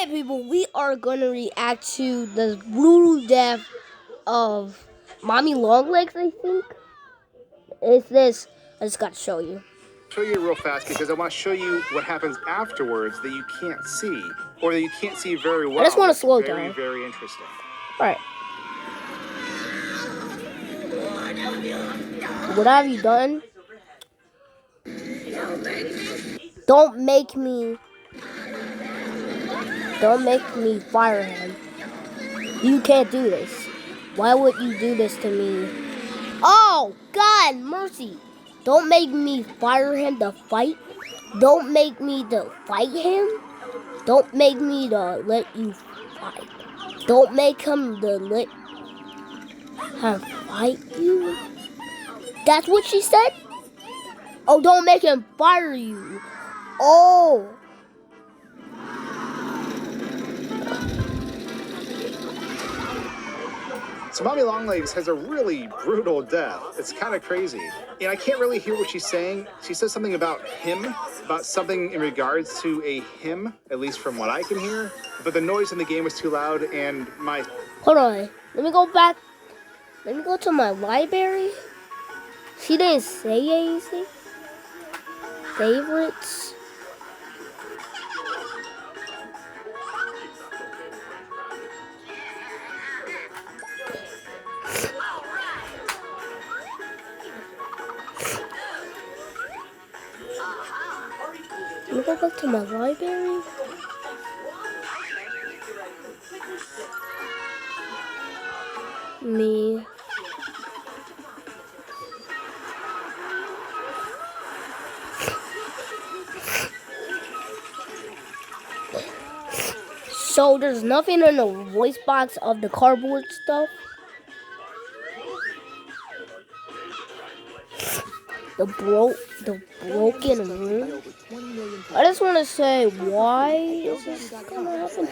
Hey people, we are gonna react to the brutal death of Mommy Longlegs, I think. It's this. I just gotta show you. Show you real fast because I want to show you what happens afterwards that you can't see, or that you can't see very well. I just want to slow very, down. very interesting. Alright. What have you done? Don't make me fire him. You can't do this. Why would you do this to me? Oh, God, mercy. Don't make me fire him to fight. Don't make me to fight him. Don't make me to let you fight. Don't make him to let him fight you. That's what she said? Oh, don't make him fire you. Oh. So Mommy Longlegs has a really brutal death. It's kind of crazy. And I can't really hear what she's saying. She says something about him, about something in regards to a him, at least from what I can hear. But the noise in the game was too loud and my... Hold on. Let me go back. Let me go to my library. She didn't say anything. Favorites. Let me go back to my library. Me. So there's nothing in the voice box of the cardboard stuff. The broken room. I just want to say, why is this gonna happen?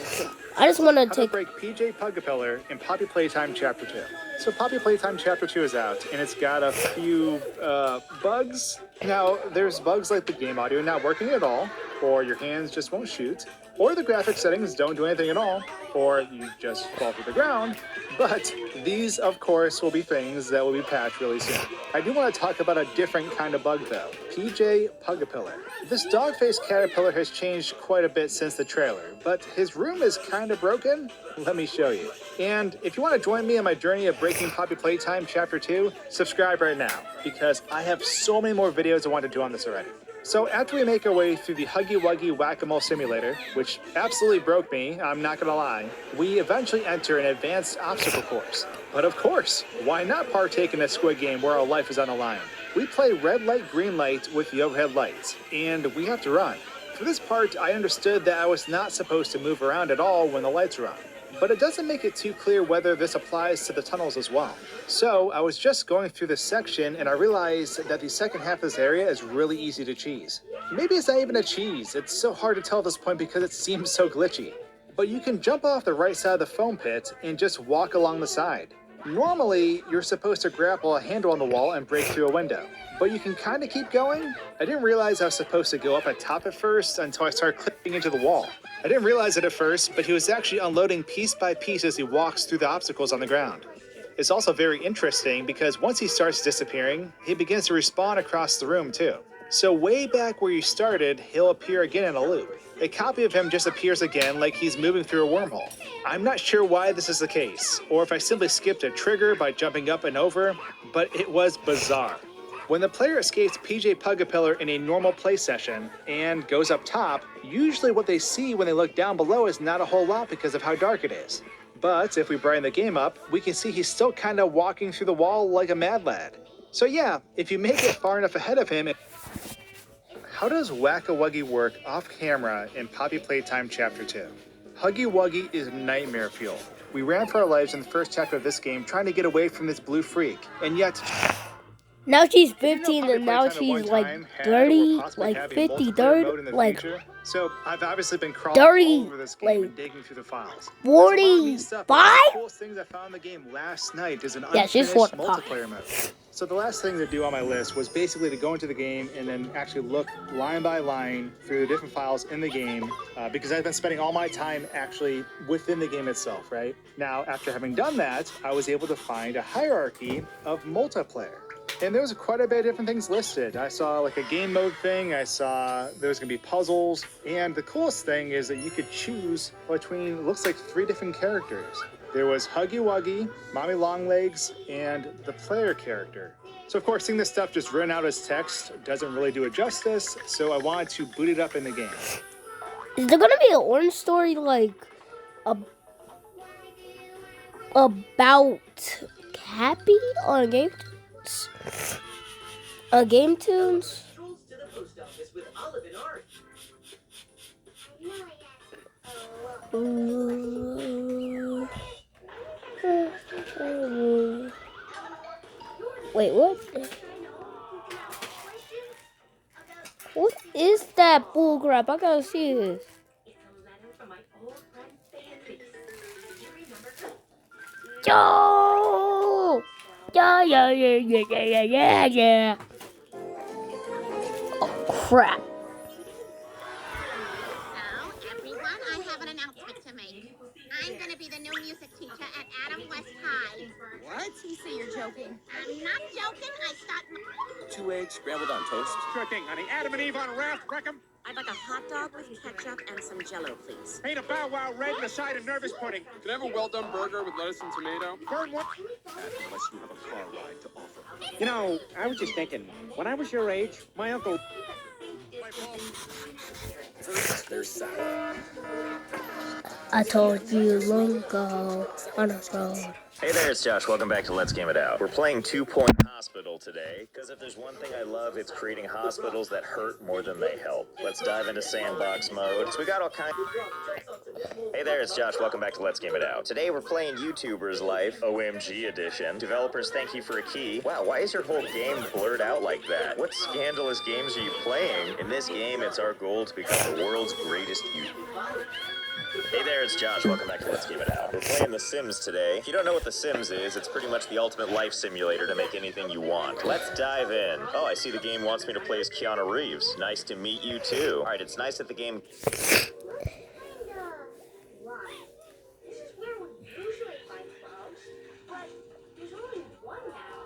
I just want to take... break PJ Pugapillar in Poppy Playtime Chapter 2. So Poppy Playtime Chapter 2 is out, and it's got a few bugs. Now, there's bugs like the game audio not working at all, or your hands just won't shoot, or the graphic settings don't do anything at all, or you just fall to the ground. But these, of course, will be things that will be patched really soon. I do want to talk about a different kind of bug, though. PJ Pugapillar. This dog-faced caterpillar has changed quite a bit since the trailer, but his room is kind of broken. Let me show you. And if you want to join me on my journey of breaking Poppy Playtime Chapter 2, subscribe right now, because I have so many more videos I want to do on this already. So after we make our way through the Huggy Wuggy Whack-A-Mole Simulator, which absolutely broke me, I'm not gonna lie, we eventually enter an advanced obstacle course. But of course, why not partake in a Squid Game where our life is on the line? We play red light, green light with the overhead lights, and we have to run. For this part, I understood that I was not supposed to move around at all when the lights are on. But it doesn't make it too clear whether this applies to the tunnels as well. So I was just going through this section and I realized that the second half of this area is really easy to cheese. Maybe it's not even a cheese, it's so hard to tell at this point because it seems so glitchy. But you can jump off the right side of the foam pit and just walk along the side. Normally, you're supposed to grapple a handle on the wall and break through a window. But you can kind of keep going. I didn't realize I was supposed to go up at top at first until I started clipping into the wall. I didn't realize it at first, but he was actually unloading piece by piece as he walks through the obstacles on the ground. It's also very interesting because once he starts disappearing, he begins to respawn across the room too. So way back where you started, he'll appear again in a loop. A copy of him just appears again like he's moving through a wormhole. I'm not sure why this is the case, or if I simply skipped a trigger by jumping up and over, but it was bizarre. When the player escapes PJ Pugapillar in a normal play session and goes up top, usually what they see when they look down below is not a whole lot because of how dark it is. But if we brighten the game up, we can see he's still kind of walking through the wall like a mad lad. So yeah, if you make it far enough ahead of him... How does Whack-A-Wuggy work off camera in Poppy Playtime Chapter 2? Huggy Wuggy is nightmare fuel. We ran for our lives in the first chapter of this game trying to get away from this blue freak, and yet... Now she's Did you know 15 Poppy and now Playtime at she's one like time had or 30, possibly like have a 50, multiplayer 30, mode in the like future? So I've obviously been crawling 30, all over this game like and digging through the files. There's a lot of neat stuff. But one of 45? the coolest things I found in the game last night is an Yeah, she's unfinished 45. multiplayer mode. So the last thing to do on my list was basically to go into the game and then actually look line by line through the different files in the game because I've been spending all my time actually within the game itself, right? Now, after having done that, I was able to find a hierarchy of multiplayer. And there was quite a bit of different things listed. I saw like a game mode thing. I saw there was gonna be puzzles. And the coolest thing is that you could choose between, looks like 3 different characters. There was Huggy Wuggy, Mommy Longlegs, and the player character. So of course, seeing this stuff just written out as text doesn't really do it justice. So I wanted to boot it up in the game. Is there gonna be an orange story like about Cappy on Game Tunes? Game Tunes? Wait, what? What is that bullcrap? I gotta see this. Yo! Yeah. Oh, crap. Now, everyone, I have an announcement to make. I'm going to be the new music teacher at Adam West High. What? You say you're joking. I'm not joking. I start my... 2 eggs scrambled on toast. Sure thing, honey. Adam and Eve on a raft, wreck 'em. I'd like a hot dog with ketchup and some Jell-O, please. Paint a Bow Wow red and a side of nervous pudding. Can I have a well-done burger with lettuce and tomato? Burn one. Unless you have a car ride to offer. You know, I was just thinking, when I was your age, my uncle... First, there's salad. I told you long ago on the road. Hey there, it's Josh. Welcome back to Let's Game It Out. We're playing 2 Point Hospital today, because if there's one thing I love, it's creating hospitals that hurt more than they help. Let's dive into sandbox mode. So we got all kinds... Hey there, it's Josh. Welcome back to Let's Game It Out. Today we're playing YouTuber's Life, OMG edition. Developers, thank you for a key. Wow, why is your whole game blurred out like that? What scandalous games are you playing? In this game, it's our goal to become the world's greatest YouTuber. Hey there, it's Josh. Welcome back to Let's Game It Out. We're playing The Sims today. If you don't know what The Sims is, it's pretty much the ultimate life simulator to make anything you want. Let's dive in. Oh, I see the game wants me to play as Keanu Reeves. Nice to meet you, too. All right, it's nice that the game... This is where we usually find frogs, but there's only one now.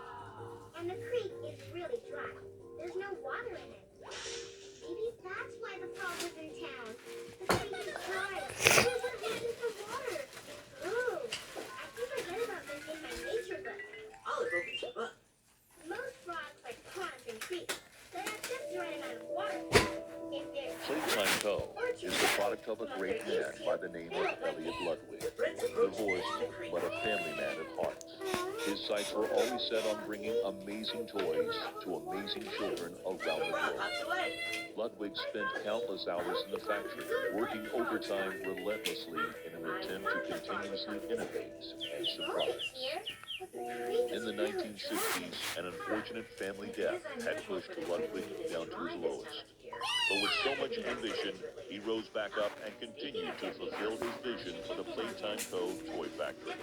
And the creek is really dry. There's no water in it. Maybe that's why the frog was in town. The creek is dry. There's no reason for water. Ooh, I think I read about this in my nature book. Olive opens your book. Most frogs like ponds and creeks. They have just the right amount of water. If there's Playtime Co. is the product of a great man by the name of Elliot Ludwig. Divorced, but a family man at heart. His sights were always set on bringing amazing toys to amazing children around the world. Ludwig spent countless hours in the factory, working overtime relentlessly in an attempt to continuously innovate and surprise. In the 1960s, an unfortunate family death had pushed Ludwig down to his lowest. But with so much ambition, he rose back up and continued to fulfill his vision for the Playtime Co. toy factory.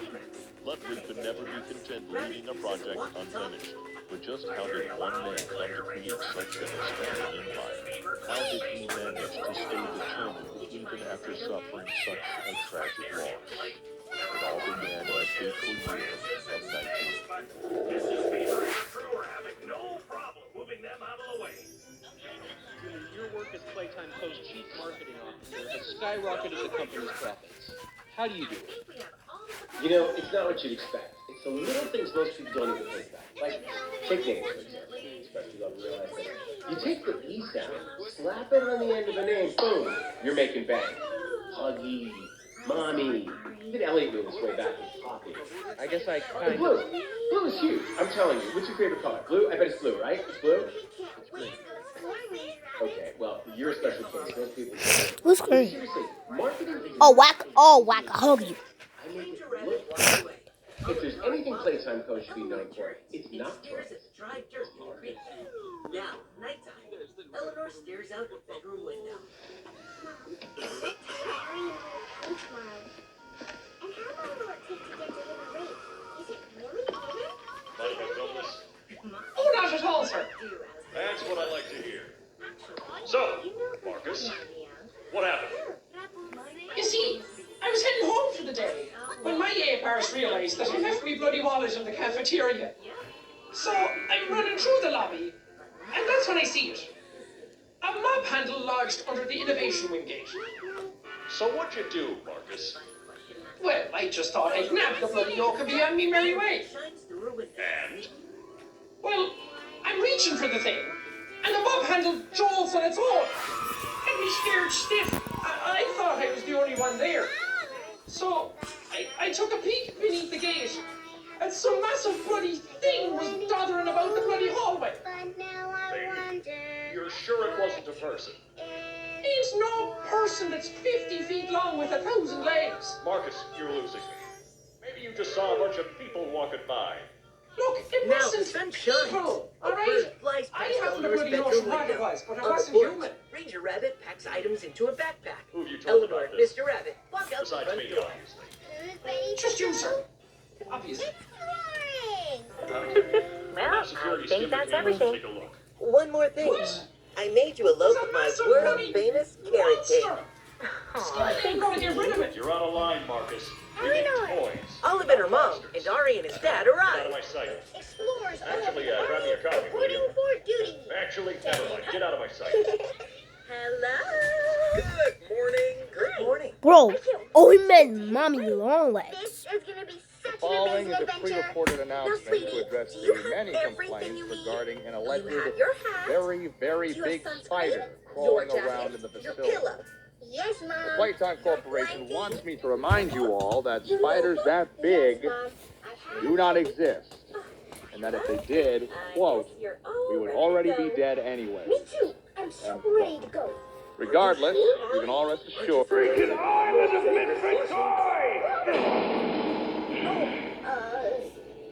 Ludwig could never be content leaving a project unfinished. But just how did one man come to create such an astounding empire? How did he manage to stay determined even after suffering such a tragic loss? It all began in a fateful year of 19... No problem moving them out of the way. Your work as Playtime Co.'s chief marketing officer has skyrocketed the company's profits. How do you do it? You know, it's not what you'd expect. It's the little things most people don't even think about. Like, take names, for example. Especially love to realize that. You take the E sound, slap it on the end of a name, boom, you're making bank. Huggy, Mommy. Even Elliot knew this way back with Poppy. I guess I The kind blue. of... Blue is huge. I'm telling you. What's your favorite color? Blue? I bet it's blue, right? It's blue? It's green. Okay, well, you're a special case. Most people Who's green? Seriously, marketing is... Whack, hug you. I make it look like... If there's anything Playtime Co. should be known for, it's not toys. dry dirt in the creek. Now, nighttime. Eleanor stares out the bedroom window. And how long will it take to get to Little Lake? Is it really dinner? Mind if I film this? Oh, not at all, sir. That's what I like to hear. So, Marcus, what happened? You see, I was heading home for the day when my A-Pars realised that I left my bloody wallet in the cafeteria. So I'm running through the lobby, and that's when I see it. A mob handle lodged under the innovation wing gate. So what'd you do, Marcus? Well, I just thought I'd nab the bloody yoke and be on me merry way. And? Well, I'm reaching for the thing, and the mob handle jolts on its own. And me scared stiff. I thought I was the only one there. So I took a peek beneath the gate, and some massive bloody thing was doddering about the bloody hallway. But now I wonder. You're sure it wasn't a person? It's no person that's 50 feet long with 1,000 legs. Marcus, you're losing me. Maybe you just saw a bunch of people walking by. Look, it Now, wasn't the sun shines. people, A all right? bird flies I past haven't a Eleanor's bloody bedroom notion what it window. was, but it On the wasn't porch, human. Ranger Rabbit packs items into a backpack. Who have you told Eleanor about and this? Mr. Rabbit walk out the Besides front me, door. obviously. Who's ready to Just you, go? sir. Obviously. Exploring. Well, Security I think skimmed that's the cameras to everything. take a look. One more thing. What? I made you a loaf It's a of my massive bloody world-famous carrot cake. monster. I ain't gonna get rid of it. You're out of line, Marcus. We I need know it. toys. Olive and her mom, and Ari and his dad Get out of my arrive. sight. Explorers. Actually, grab me a copy, will Reporting you? for duty. Actually, never mind. Get out of my sight. Hello. Good morning. Good morning. Bro, oh, he meant mommy long legs. This is gonna be such an Following amazing is a adventure. pre-recorded announcement sweetie, to address do you the have many everything complaints you need? regarding an You have alleged your hat, very, very your big sunscreen, spider your crawling jacket, around in the your facility. pillow. Yes, Mom. The Playtime Your Corporation blanket. wants me to remind you all that You know spiders what? that big Yes, Mom. I have do not it. exist, and that if they did, quote, we would already be dead anyway. Me too. I'm so ready to go. Regardless, you can all rest assured.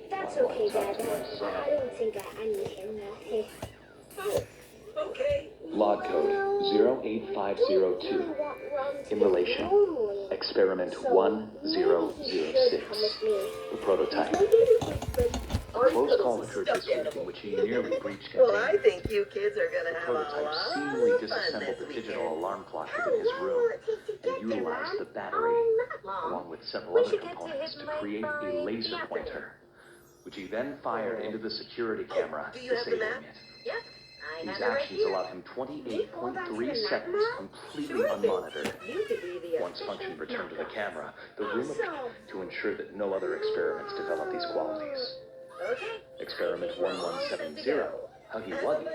That's okay, Dad. I don't think I need him now. Okay. Log code 08502 in relation. Experiment 1006. The prototype. A close call occurred this week in which he nearly breached Well, I containment. think you kids are gonna The have a prototype lot seemingly of fun disassembled this the weekend. digital alarm clock within his room and utilized the battery, along with several other components, to create a laser pointer, which he then fired into the security camera, Do you have the disabling map? it. Yep. I These have it right actions here. allowed him 28.3 seconds completely unmonitored. You could be the Once function returned to the camera, the room appeared to ensure that no other experiments developed these qualities. Okay. Experiment 1170, Huggy Wuggy,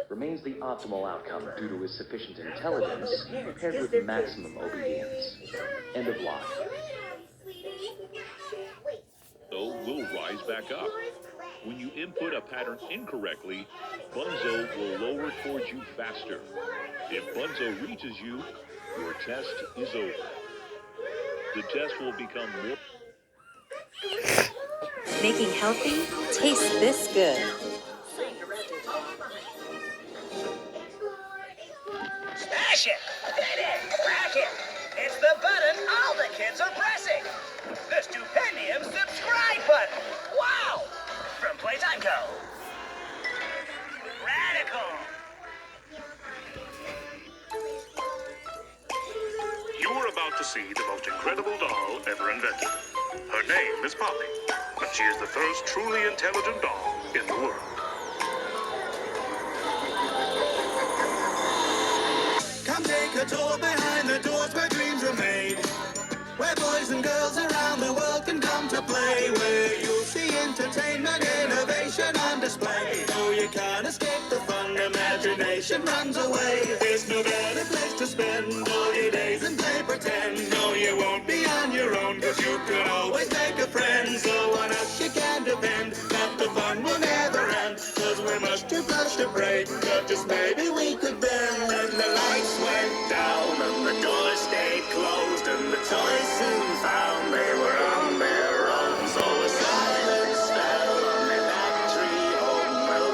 remains the optimal outcome due to his sufficient intelligence paired with maximum obedience. End of log. So we'll rise back up. When you input a pattern incorrectly, Bunzo will lower towards you faster. If Bunzo reaches you, your test is over. The test will become more... Making healthy taste this good. Smash it! Hit it! Crack it! It's the button all the kids are pressing! The Stupendium subscribe button! Wow! From Playtime Co. Radical! You are about to see the most incredible doll ever invented. Her name is Poppy, and she is the first truly intelligent doll in the world. Come take a tour behind the doors where dreams are made, where boys and girls around the world can come to play, where you'll see entertainment, innovation on display. No, you can't escape the fun, imagination runs away. There's no better place to spend all your days and play pretend. No, you won't be on your own, cause you can always make a friend. So on us you can depend, that the fun will never end, cause we're much too close to break, but just maybe we could bend. And the lights went down and the doors stayed closed, and the toys soon found they were on their own. So a silence fell on the factory home, while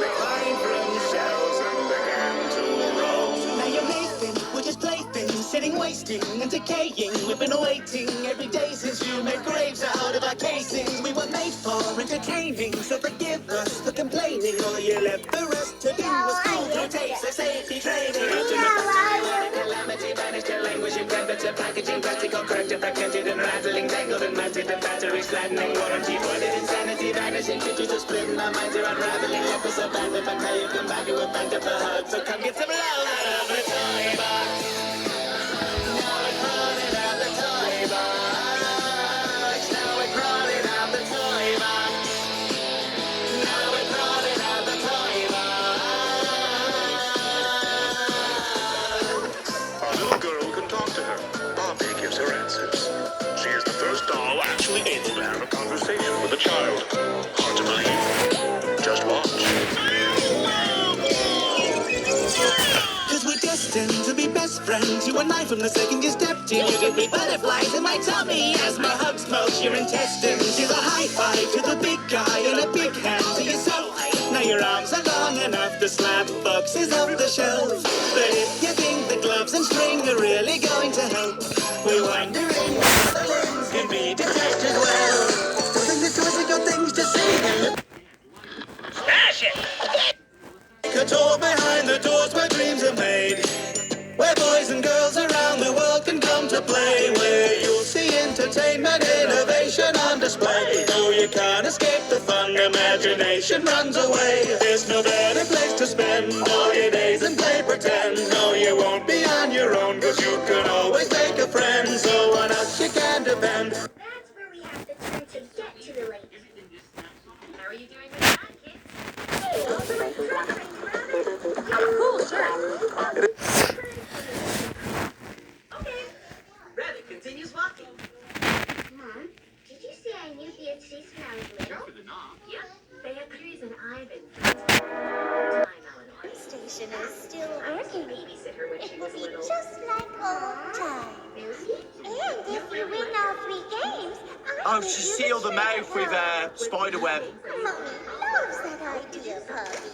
decaying. We've been waiting every day since you made graves out of our casings. We were made for entertaining, so forgive us for complaining. All you left for us to do was go through tapes of safety training. Calamity banished your language, you temperature packaging, plastic or cracked, fragmented and rattling, tangled and matted, the batteries flattening, warranty voided, insanity vanishing, pictures are splitting, our minds are unraveling, left us abandoned, but now you come back and we're back up the hug, so come get some love out of the toy box. Now we're crawling out the toy box. Now we're crawling out the toy box. Now we're crawling out the toy box. A little girl can talk to her. Barbie gives her answers. She is the first doll actually able to have a conversation with a child. Hard to believe. Just watch. Cause we're destined to be best friends. You and I from the second you stepped in. You give me butterflies in my tummy as my hugs melt your intestines. You're a high five to the big guy and a big hand to yourself. Now your arms are long enough to slap boxes off the shelf. But if you think the gloves and string are really going to help, we're wondering if the limbs can be detached as well. Still think the toys have got things to say. Stash it! A tour behind the doors where dreams are made, where boys and girls around the world can come to play, where you'll see entertainment, innovation on display. Though you can't escape the fun, imagination runs away. There's no better place to spend all your days and play pretend. No, you won't be on your own, cause you can always make a friend. So on us you can depend. That's where we have to turn to get to the lake. How are you doing with that, kids? Cool shirt. Okay. Rabbit continues walking. Mom, did you say I knew the trees when I was little? Yep. They had trees in Ivan. Time, Eleanor. Station is still working. Babysit her when she was little. Just like old times. And if you win all 3 games, Oh, she sealed the mouth with spider web. Mommy loves that idea, Puppy.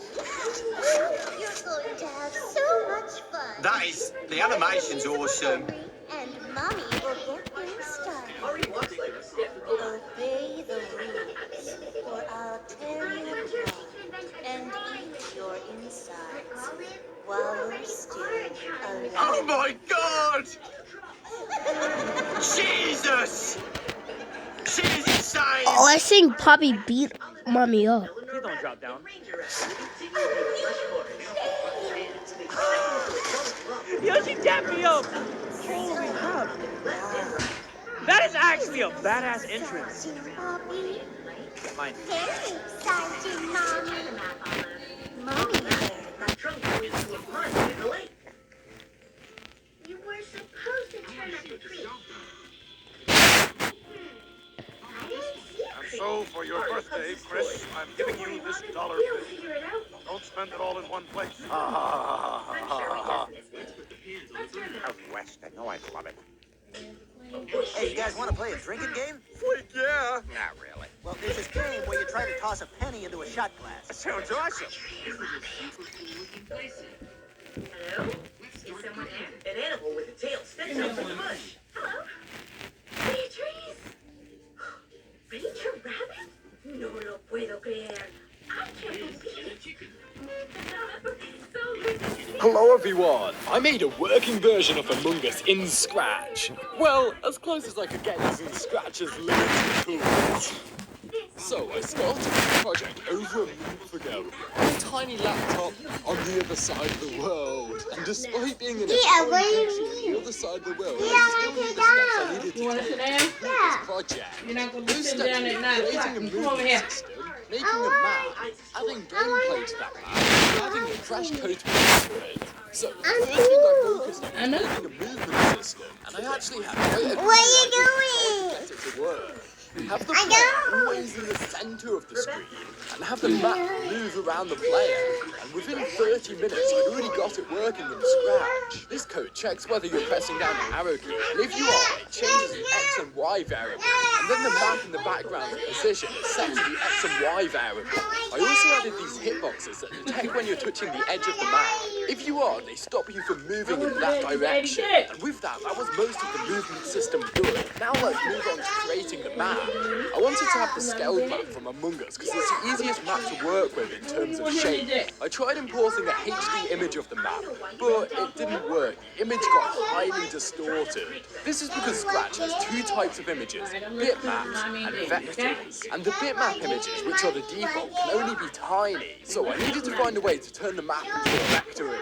You're going to have so much fun. That is, the animation's awesome. And Mommy will get things started. Hurry walks like a stiff Obey the rules, or I'll tear you apart and eat your insides while you're still alive. Oh my god! Jesus! She's insane! Oh, I think Poppy beat Mommy up. Please don't drop down. Yo, she tapped me up! Holy crap. That is actually a badass entrance. Mine. Very exciting, Mommy. Mommy. You were supposed to turn up the creek. And so, for your birthday, Chris, I'm giving you this dollar bill. Don't spend it all in one place. Out west, I know I'd love it. Hey, you guys want to play a drinking game? Freak yeah! Not really. Well, there's this game where you try to toss a penny into a shot glass. That sounds awesome. Hello? Is someone there? An animal with a tail sticks out from the bush. Hello? Beatrice? Rachel Rabbit? No lo puedo creer. I can't believe it. Hello everyone! I made a working version of Among Us in Scratch. Well, as close as I could get using Scratch's limited tools. So I started the project over a month ago on a tiny laptop on the other side of the world. And despite being in a foreign country on the other side of the world, I still need the steps I needed to take to complete this project. Those steps include creating a movement system, making a map, adding gameplay to that map, and adding a crash code to it. So, first thing I focused on was making a movement system, and I actually had quite a good idea how to get it to work. Have the player always in the center of the screen, and have the map move around the player. And within 30 minutes, I'd already got it working in Scratch. This code checks whether you're pressing down the arrow key, and if you are, it changes the X and Y variable, and then the map in the background's position is set to the X and Y variable. I also added these hitboxes that detect when you're touching the edge of the map. If you are, they stop you from moving in that direction. And with that was most of the movement system done. Now let's move on to creating the map. I wanted to have the scaled map from Among Us because it's the easiest map to work with in terms of shape. I tried importing a HD image of the map, but it didn't work. The image got highly distorted. This is because Scratch has two types of images, bitmaps and vectors. And the bitmap images, which are the default, can only be tiny. So I needed to find a way to turn the map into a vector image.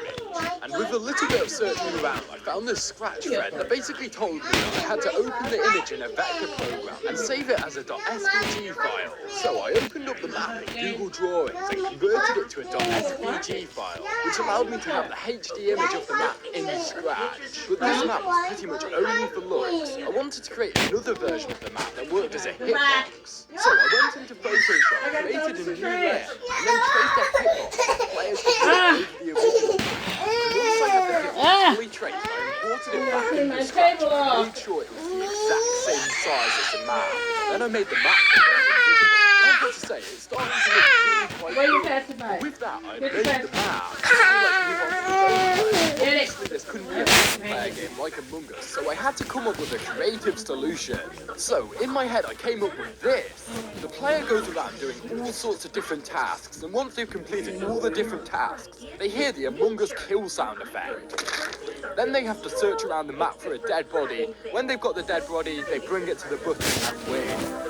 And with a little bit of searching around, I found this Scratch thread that basically told me that I had to open the image in a vector program and save it as a .svg file. So I opened up the map in Google Drawings and converted it to a .svg file, which allowed me to have the HD image of the map in Scratch. But this map was pretty much only for looks. I wanted to create another version of the map that worked as a hitbox. So I went into Photoshop, created a new layer, and then traced a hitbox so the players could move over the original map. And once I had the hitbox fully traced, I imported it back into Scratch and made sure it was the exact same size as the map. Then I made the map invisible. I've got to say, it's starting to look really quite good. With that, I made the map. Obviously, this couldn't be a multiplayer game like Among Us, so I had to come up with a creative solution. So, in my head, I came up with this. The player goes around doing all sorts of different tasks, and once they've completed all the different tasks, they hear the Among Us kill sound effect. Then they have to search around the map for a dead body. When they've got the dead body, they bring it to the button and win.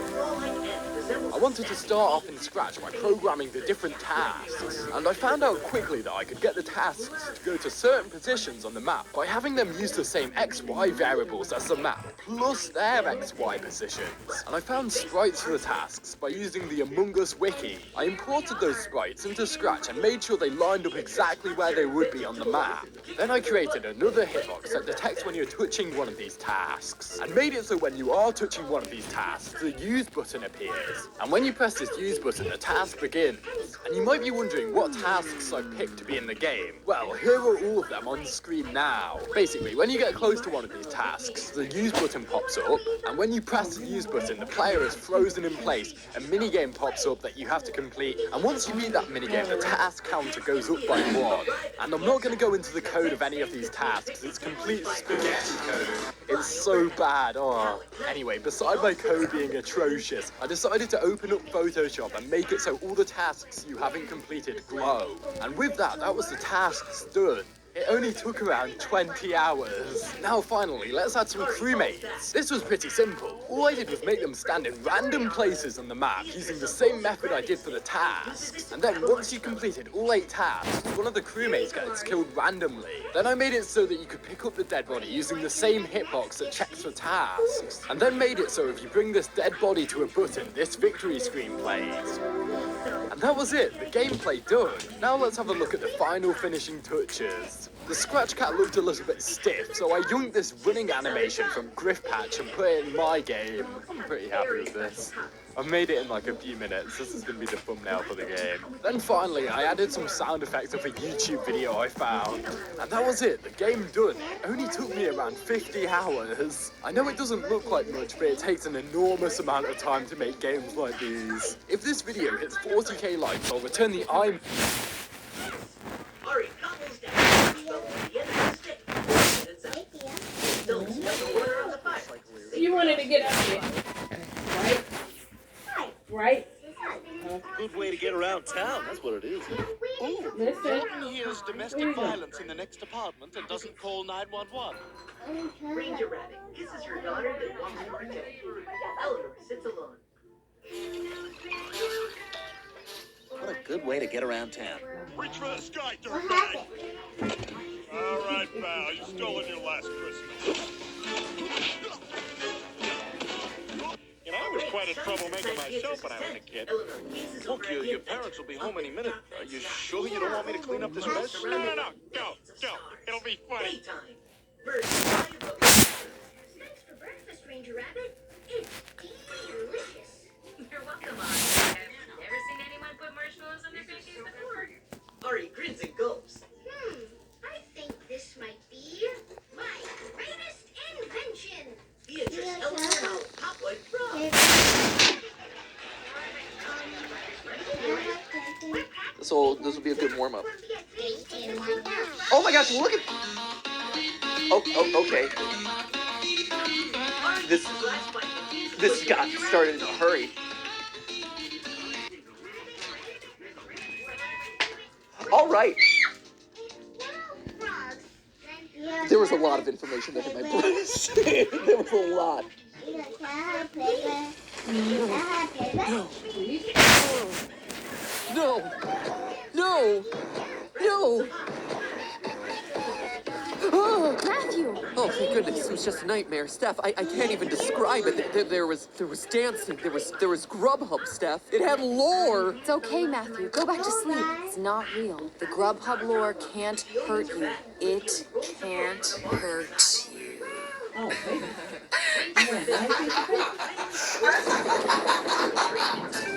I wanted to start off in Scratch by programming the different tasks, and I found out quickly that I could get the tasks to go to certain positions on the map by having them use the same XY variables as the map, plus their XY positions. And I found sprites for the tasks by using the Among Us wiki. I imported those sprites into Scratch and made sure they lined up exactly where they would be on the map. Then I created another hitbox that detects when you're touching one of these tasks, and made it so when you are touching one of these tasks, the use button appears. And when you press this use button, the task begins. And you might be wondering what tasks I've picked to be in the game. Well, here are all of them on screen now. Basically, when you get close to one of these tasks, the use button pops up, and when you press the use button, the player is frozen in place. A minigame pops up that you have to complete, and once you beat that minigame, the task counter goes up by 1. And I'm not going to go into the code of any of these tasks, it's complete spaghetti code. It's so bad, oh. Anyway, beside my code being atrocious, I decided to open up Photoshop and make it so all the tasks you haven't completed glow. And with that was the tasks done. It only took around 20 hours. Now finally, let's add some crewmates. This was pretty simple. All I did was make them stand in random places on the map using the same method I did for the tasks. And then once you completed all 8 tasks, one of the crewmates gets killed randomly. Then I made it so that you could pick up the dead body using the same hitbox that checks for tasks. And then made it so if you bring this dead body to a button, this victory screen plays. And that was it, the gameplay done. Now let's have a look at the final finishing touches. The Scratch Cat looked a little bit stiff, so I yoinked this running animation from Griffpatch and put it in my game. I'm pretty happy with this. I've made it in like a few minutes. This is going to be the thumbnail for the game. Then finally, I added some sound effects of a YouTube video I found. And that was it, the game done. It only took me around 50 hours. I know it doesn't look like much, but it takes an enormous amount of time to make games like these. If this video hits 40k likes, I'll return the iMac. Ari, couples down. Go to the end of the stick. Minutes out. Don't spill the water on the fire. You wanted to get out here, right? Right? Good way to get around town, that's what it is. Ooh, listen. Gordon hears domestic violence in the next apartment and doesn't call 911. Ranger Rabbit kisses her daughter that wants to protect. Eleanor sits alone. What a good way to get around town. Reach for the sky, dirtbag! All right, pal, you stolen your last Christmas. You know, I was quite a troublemaker myself when I was a kid. Look, your parents will be home any minute. Are you sure you don't want me to clean up this mess? No, go. It'll be funny. Thanks for breakfast, Ranger Rabbit. It's delicious. You're welcome, Ari. I've never seen anyone put marshmallows on their pancakes before. Ari grins and gulps. I think this might be my greatest invention. Beatrice, Eleanor, and I'll So this will be a good warm up. Oh my gosh, look at. Oh, okay. This got started in a hurry. All right. There was a lot of information that hit my brain. There was a lot. No. No. No. Oh, Matthew! Oh, thank goodness, it was just a nightmare. Steph, I can't even describe it. There was dancing, there was Grubhub, Steph. It had lore! It's okay, Matthew. Go back to sleep. It's not real. The Grubhub lore can't hurt you. It can't hurt you. Oh, baby.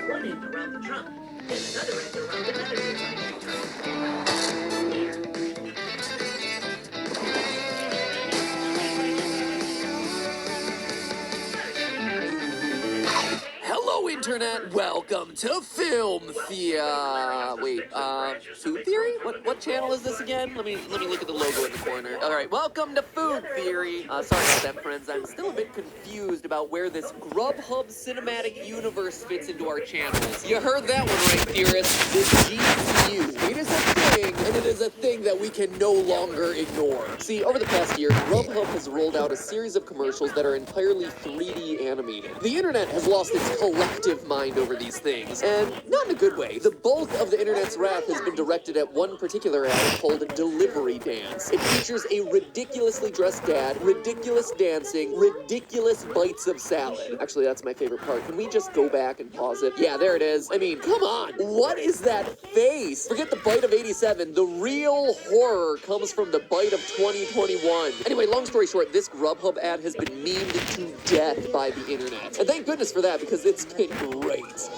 One end around the trunk, and another end around another. Hello, Internet. Welcome to Film Food Theory? What channel is this again? Let me look at the logo in the corner. All right, welcome to Food Theory. Sorry about that, friends. I'm still a bit confused about where this Grubhub cinematic universe fits into our channels. You heard that one right, theorists. The GCU. It is a thing, and it is a thing that we can no longer ignore. See, over the past year, Grubhub has rolled out a series of commercials that are entirely 3D animated. The internet has lost its collective mind over these things, and not in a good way. The bulk of the internet's wrath has been directed at one particular ad called Delivery Dance. It features a ridiculously dressed dad, ridiculous dancing, ridiculous bites of salad. Actually, that's my favorite part. Can we just go back and pause it? Yeah, there it is. I mean, come on. What is that face? Forget the bite of 87. The real horror comes from the bite of 2021. Anyway, long story short, this Grubhub ad has been memed to death by the internet. And thank goodness for that, because it's been great.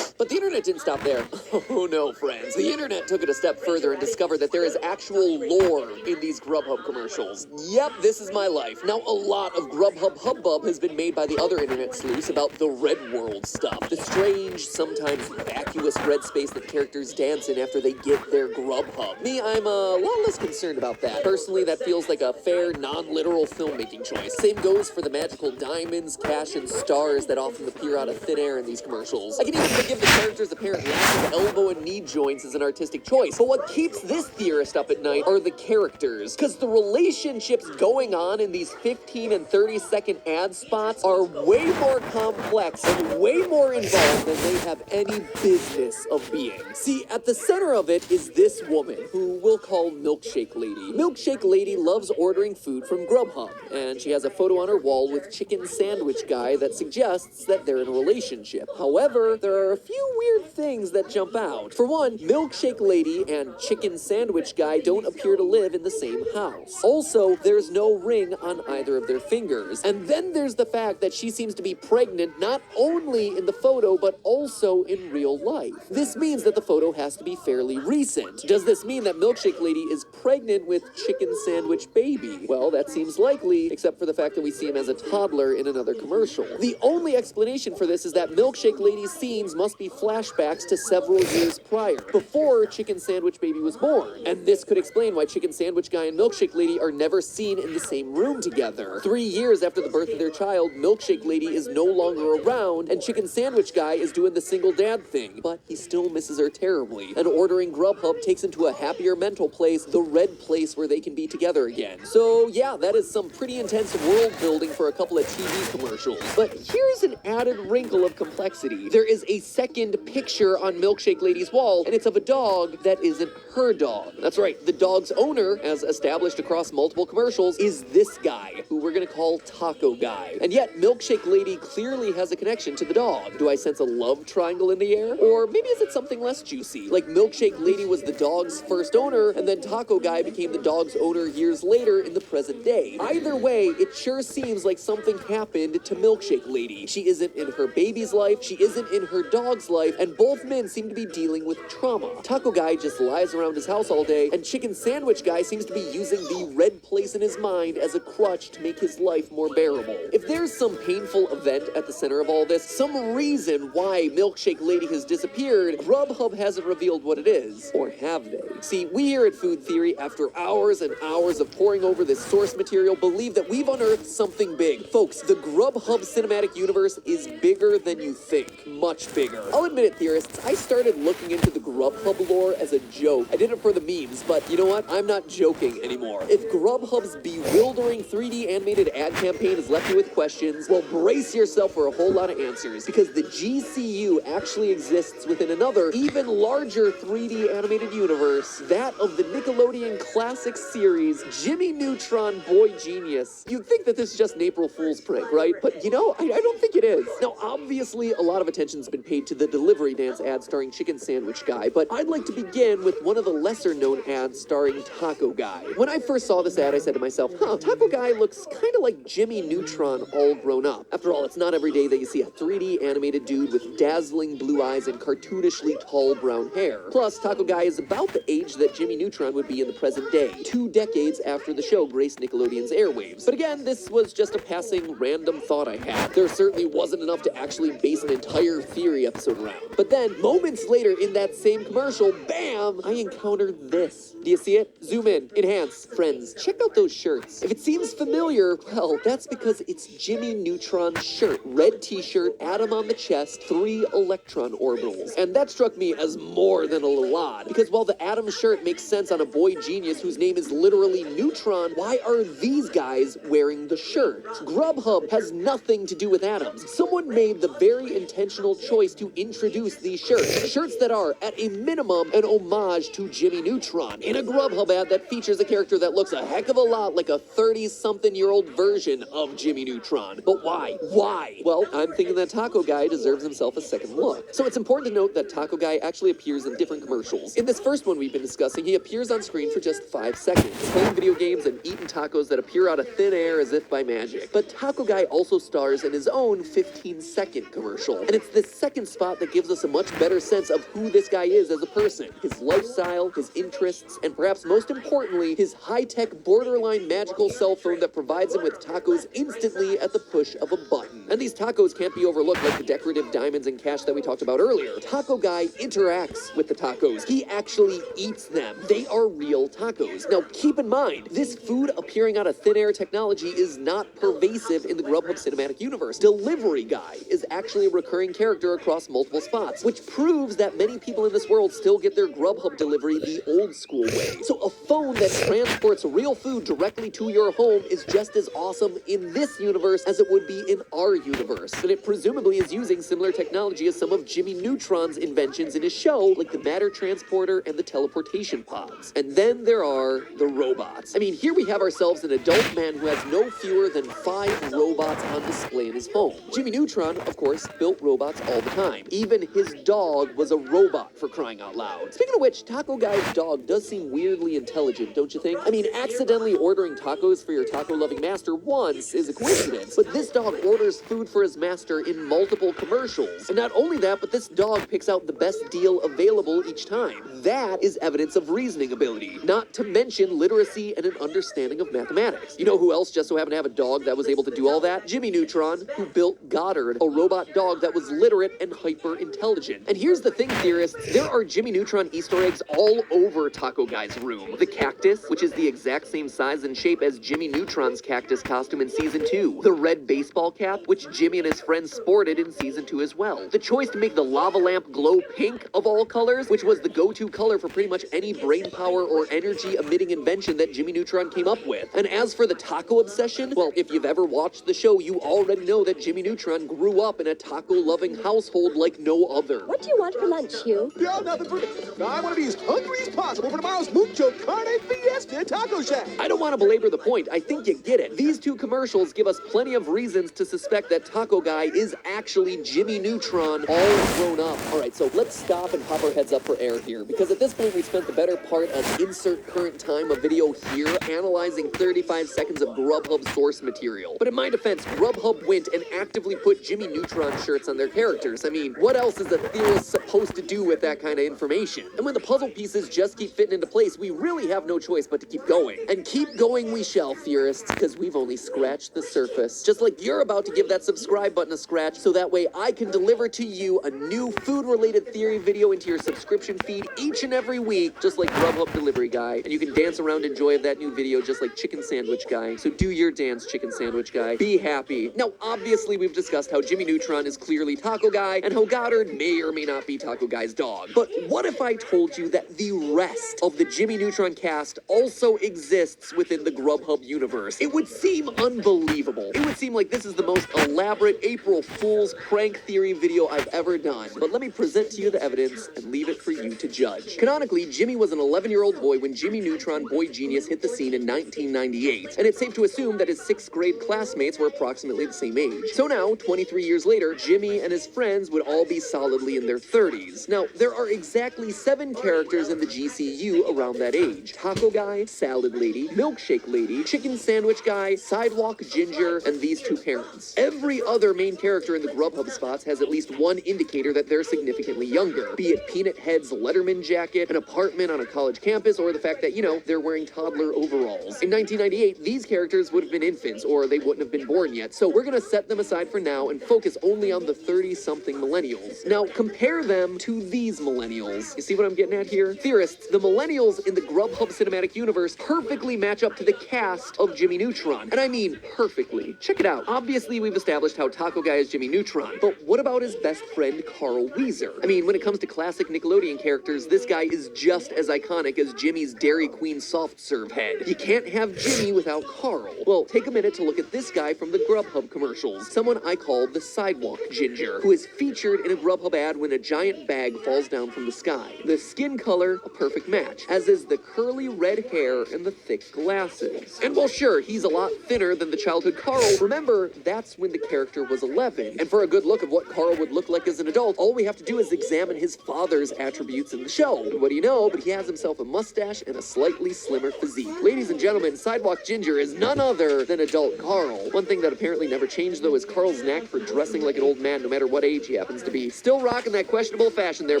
But the internet didn't stop there. Oh no, friends. The internet took it a step further and discovered that there is actual lore in these Grubhub commercials. Yep, this is my life. Now, a lot of Grubhub hubbub has been made by the other internet sleuths about the Red World stuff. The strange, sometimes vacuous red space that characters dance in after they get their Grubhub. Me, I'm a lot less concerned about that. Personally, that feels like a fair, non-literal filmmaking choice. Same goes for the magical diamonds, cash, and stars that often appear out of thin air in these commercials. I can even forgive the character's apparent lack of elbow and knee joints as an artistic choice. But what keeps this theorist up at night are the characters. Because the relationships going on in these 15 and 30-second ad spots are way more complex and way more involved than they have any business of being. See, at the center of it is this woman, who we'll call Milkshake Lady. Milkshake Lady loves ordering food from Grubhub, and she has a photo on her wall with Chicken Sandwich Guy that suggests that they're in a relationship. However, there are a few weird things that jump out. For one, Milkshake Lady and Chicken Sandwich Guy don't appear to live in the same house. Also, there's no ring on either of their fingers. And then there's the fact that she seems to be pregnant not only in the photo, but also in real life. This means that the photo has to be fairly recent. Does this mean that Milkshake Lady is pregnant with Chicken Sandwich Baby? Well, that seems likely, except for the fact that we see him as a toddler in another commercial. The only explanation for this is that Milkshake Lady's scenes must be flashbacks to several years prior, before Chicken Sandwich Baby was born. And this could explain why Chicken Sandwich Guy and Milkshake Lady are never seen in the same room together. 3 years after the birth of their child, Milkshake Lady is no longer around, and Chicken Sandwich Guy is doing the single dad thing. But he still misses her terribly, and ordering Grubhub takes him to a happier mental place, the red place where they can be together again. So yeah, that is some pretty intense world building for a couple of TV commercials. But here's an added wrinkle of complexity. There is a second picture on Milkshake Lady's wall, and it's of a dog that isn't her dog. That's right, the dog's owner, as established across multiple commercials, is this guy, who we're gonna call Taco Guy. And yet, Milkshake Lady clearly has a connection to the dog. Do I sense a love triangle in the air? Or maybe is it something less juicy? Like Milkshake Lady was the dog's first owner, and then Taco Guy became the dog's owner years later in the present day. Either way, it sure seems like something happened to Milkshake Lady. She isn't in her baby's life, she isn't in her dog's parents' life, and both men seem to be dealing with trauma. Taco Guy just lies around his house all day, and Chicken Sandwich Guy seems to be using the red place in his mind as a crutch to make his life more bearable. If there's some painful event at the center of all this, some reason why Milkshake Lady has disappeared, Grubhub hasn't revealed what it is. Or have they? See, we here at Food Theory, after hours and hours of poring over this source material, believe that we've unearthed something big. Folks, the Grubhub cinematic universe is bigger than you think. Much bigger. I'll admit it, theorists, I started looking into the Grubhub lore as a joke. I did it for the memes, but you know what? I'm not joking anymore. If Grubhub's bewildering 3D animated ad campaign has left you with questions, well, brace yourself for a whole lot of answers, because the GCU actually exists within another, even larger 3D animated universe, that of the Nickelodeon classic series, Jimmy Neutron Boy Genius. You'd think that this is just an April Fool's prank, right? But you know, I don't think it is. Now, obviously, a lot of attention's been paid to the Delivery Dance ad starring Chicken Sandwich Guy, but I'd like to begin with one of the lesser-known ads starring Taco Guy. When I first saw this ad, I said to myself, Taco Guy looks kind of like Jimmy Neutron all grown up. After all, it's not every day that you see a 3D animated dude with dazzling blue eyes and cartoonishly tall brown hair. Plus, Taco Guy is about the age that Jimmy Neutron would be in the present day, 2 decades after the show graced Nickelodeon's airwaves. But again, this was just a passing random thought I had. There certainly wasn't enough to actually base an entire theory episode around. But then, moments later in that same commercial, bam, I encountered this. Do you see it? Zoom in, enhance. Friends, check out those shirts. If it seems familiar, well, that's because it's Jimmy Neutron's shirt. Red t-shirt, atom on the chest, 3 electron orbitals. And that struck me as more than a little odd, because while the atom shirt makes sense on a boy genius whose name is literally Neutron, why are these guys wearing the shirt? Grubhub has nothing to do with atoms. Someone made the very intentional choice to introduce these shirts. Shirts that are, at a minimum, an homage to Jimmy Neutron, in a Grubhub ad that features a character that looks a heck of a lot like a 30-something-year-old version of Jimmy Neutron. But why? Why? Well, I'm thinking that Taco Guy deserves himself a second look. So it's important to note that Taco Guy actually appears in different commercials. In this first one we've been discussing, he appears on screen for just 5 seconds, playing video games and eating tacos that appear out of thin air as if by magic. But Taco Guy also stars in his own 15-second commercial. And it's this second spot that gives us a much better sense of who this guy is as a person, his lifestyle, his interests, and perhaps most importantly, his high-tech, borderline magical cell phone that provides him with tacos instantly at the push of a button. And these tacos can't be overlooked like the decorative diamonds and cash that we talked about earlier. Taco Guy interacts with the tacos. He actually eats them. They are real tacos. Now, keep in mind, this food appearing out of thin air technology is not pervasive in the Grubhub cinematic universe. Delivery Guy is actually a recurring character across multiple spots, which proves that many people in this world still get their Grubhub delivery the old school way. So a phone that transports real food directly to your home is just as awesome in this universe as it would be in our universe. And it presumably is using similar technology as some of Jimmy Neutron's inventions in his show, like the matter transporter and the teleportation pods. And then there are the robots. I mean, here we have ourselves an adult man who has no fewer than 5 robots on display in his home. Jimmy Neutron, of course, built robots all the time. Even his dog was a robot, for crying out loud. Speaking of which, Taco Guy's dog does seem weirdly intelligent, don't you think? I mean, accidentally ordering tacos for your taco-loving master once is a coincidence, but this dog orders food for his master in multiple commercials. And not only that, but this dog picks out the best deal available each time. That is evidence of reasoning ability, not to mention literacy and an understanding of mathematics. You know who else just so happened to have a dog that was able to do all that? Jimmy Neutron, who built Goddard, a robot dog that was literate and hyper-intelligent. And here's the thing, theorists, there are Jimmy Neutron Easter eggs all over Taco Guy's room. The cactus, which is the exact same size and shape as Jimmy Neutron's cactus costume in Season 2. The red baseball cap, which Jimmy and his friends sported in Season 2 as well. The choice to make the lava lamp glow pink of all colors, which was the go-to color for pretty much any brain power or energy-emitting invention that Jimmy Neutron came up with. And as for the taco obsession, well, if you've ever watched the show, you already know that Jimmy Neutron grew up in a taco-loving household like no other. What do you want for lunch, Hugh? Yeah, nothing for me. I want to be as hungry as possible for tomorrow's Mucho Carne Fiesta Taco Shack. I don't want to belabor the point. I think you get it. These 2 commercials give us plenty of reasons to suspect that Taco Guy is actually Jimmy Neutron all grown up. All right, so let's stop and pop our heads up for air here, because at this point we spent the better part of insert current time of video here analyzing 35 seconds of Grubhub source material. But in my defense, Grubhub went and actively put Jimmy Neutron shirts on their characters. I mean, mean, what else is a theorist supposed to do with that kind of information? And when the puzzle pieces just keep fitting into place, we really have no choice but to keep going. And keep going we shall, theorists, because we've only scratched the surface. Just like you're about to give that subscribe button a scratch, so that way I can deliver to you a new food-related theory video into your subscription feed each and every week, just like Grubhub Delivery Guy. And you can dance around and enjoy that new video just like Chicken Sandwich Guy. So do your dance, Chicken Sandwich Guy. Be happy. Now, obviously, we've discussed how Jimmy Neutron is clearly Taco Guy, and how Goddard may or may not be Taco Guy's dog. But what if I told you that the rest of the Jimmy Neutron cast also exists within the Grubhub universe? It would seem unbelievable. It would seem like this is the most elaborate April Fool's prank theory video I've ever done. But let me present to you the evidence and leave it for you to judge. Canonically, Jimmy was an 11-year-old boy when Jimmy Neutron Boy Genius hit the scene in 1998, and it's safe to assume that his 6th grade classmates were approximately the same age. So now, 23 years later, Jimmy and his friends would all be solidly in their 30s. Now, there are exactly 7 characters in the GCU around that age: Taco Guy, Salad Lady, Milkshake Lady, Chicken Sandwich Guy, Sidewalk Ginger, and these 2 parents. Every other main character in the Grubhub spots has at least one indicator that they're significantly younger, be it Peanut Head's Letterman jacket, an apartment on a college campus, or the fact that, you know, they're wearing toddler overalls. In 1998, these characters would have been infants, or they wouldn't have been born yet, so we're gonna set them aside for now and focus only on the 30-something millennials. Now, compare them to these millennials. You see what I'm getting at here? Theorists, the millennials in the Grubhub cinematic universe perfectly match up to the cast of Jimmy Neutron. And I mean perfectly. Check it out. Obviously, we've established how Taco Guy is Jimmy Neutron, but what about his best friend, Carl Wheezer? I mean, when it comes to classic Nickelodeon characters, this guy is just as iconic as Jimmy's Dairy Queen soft serve head. You can't have Jimmy without Carl. Well, take a minute to look at this guy from the Grubhub commercials, someone I call the Sidewalk Ginger, who is featured in a Grubhub ad when a giant bag falls down from the sky. The skin color, a perfect match, as is the curly red hair and the thick glasses. And while sure, he's a lot thinner than the childhood Carl, remember, that's when the character was 11. And for a good look of what Carl would look like as an adult, all we have to do is examine his father's attributes in the show. And what do you know, but he has himself a mustache and a slightly slimmer physique. Ladies and gentlemen, Sidewalk Ginger is none other than adult Carl. One thing that apparently never changed, though, is Carl's knack for dressing like an old man no matter what age he happens to be. Still rocking that questionable fashion there,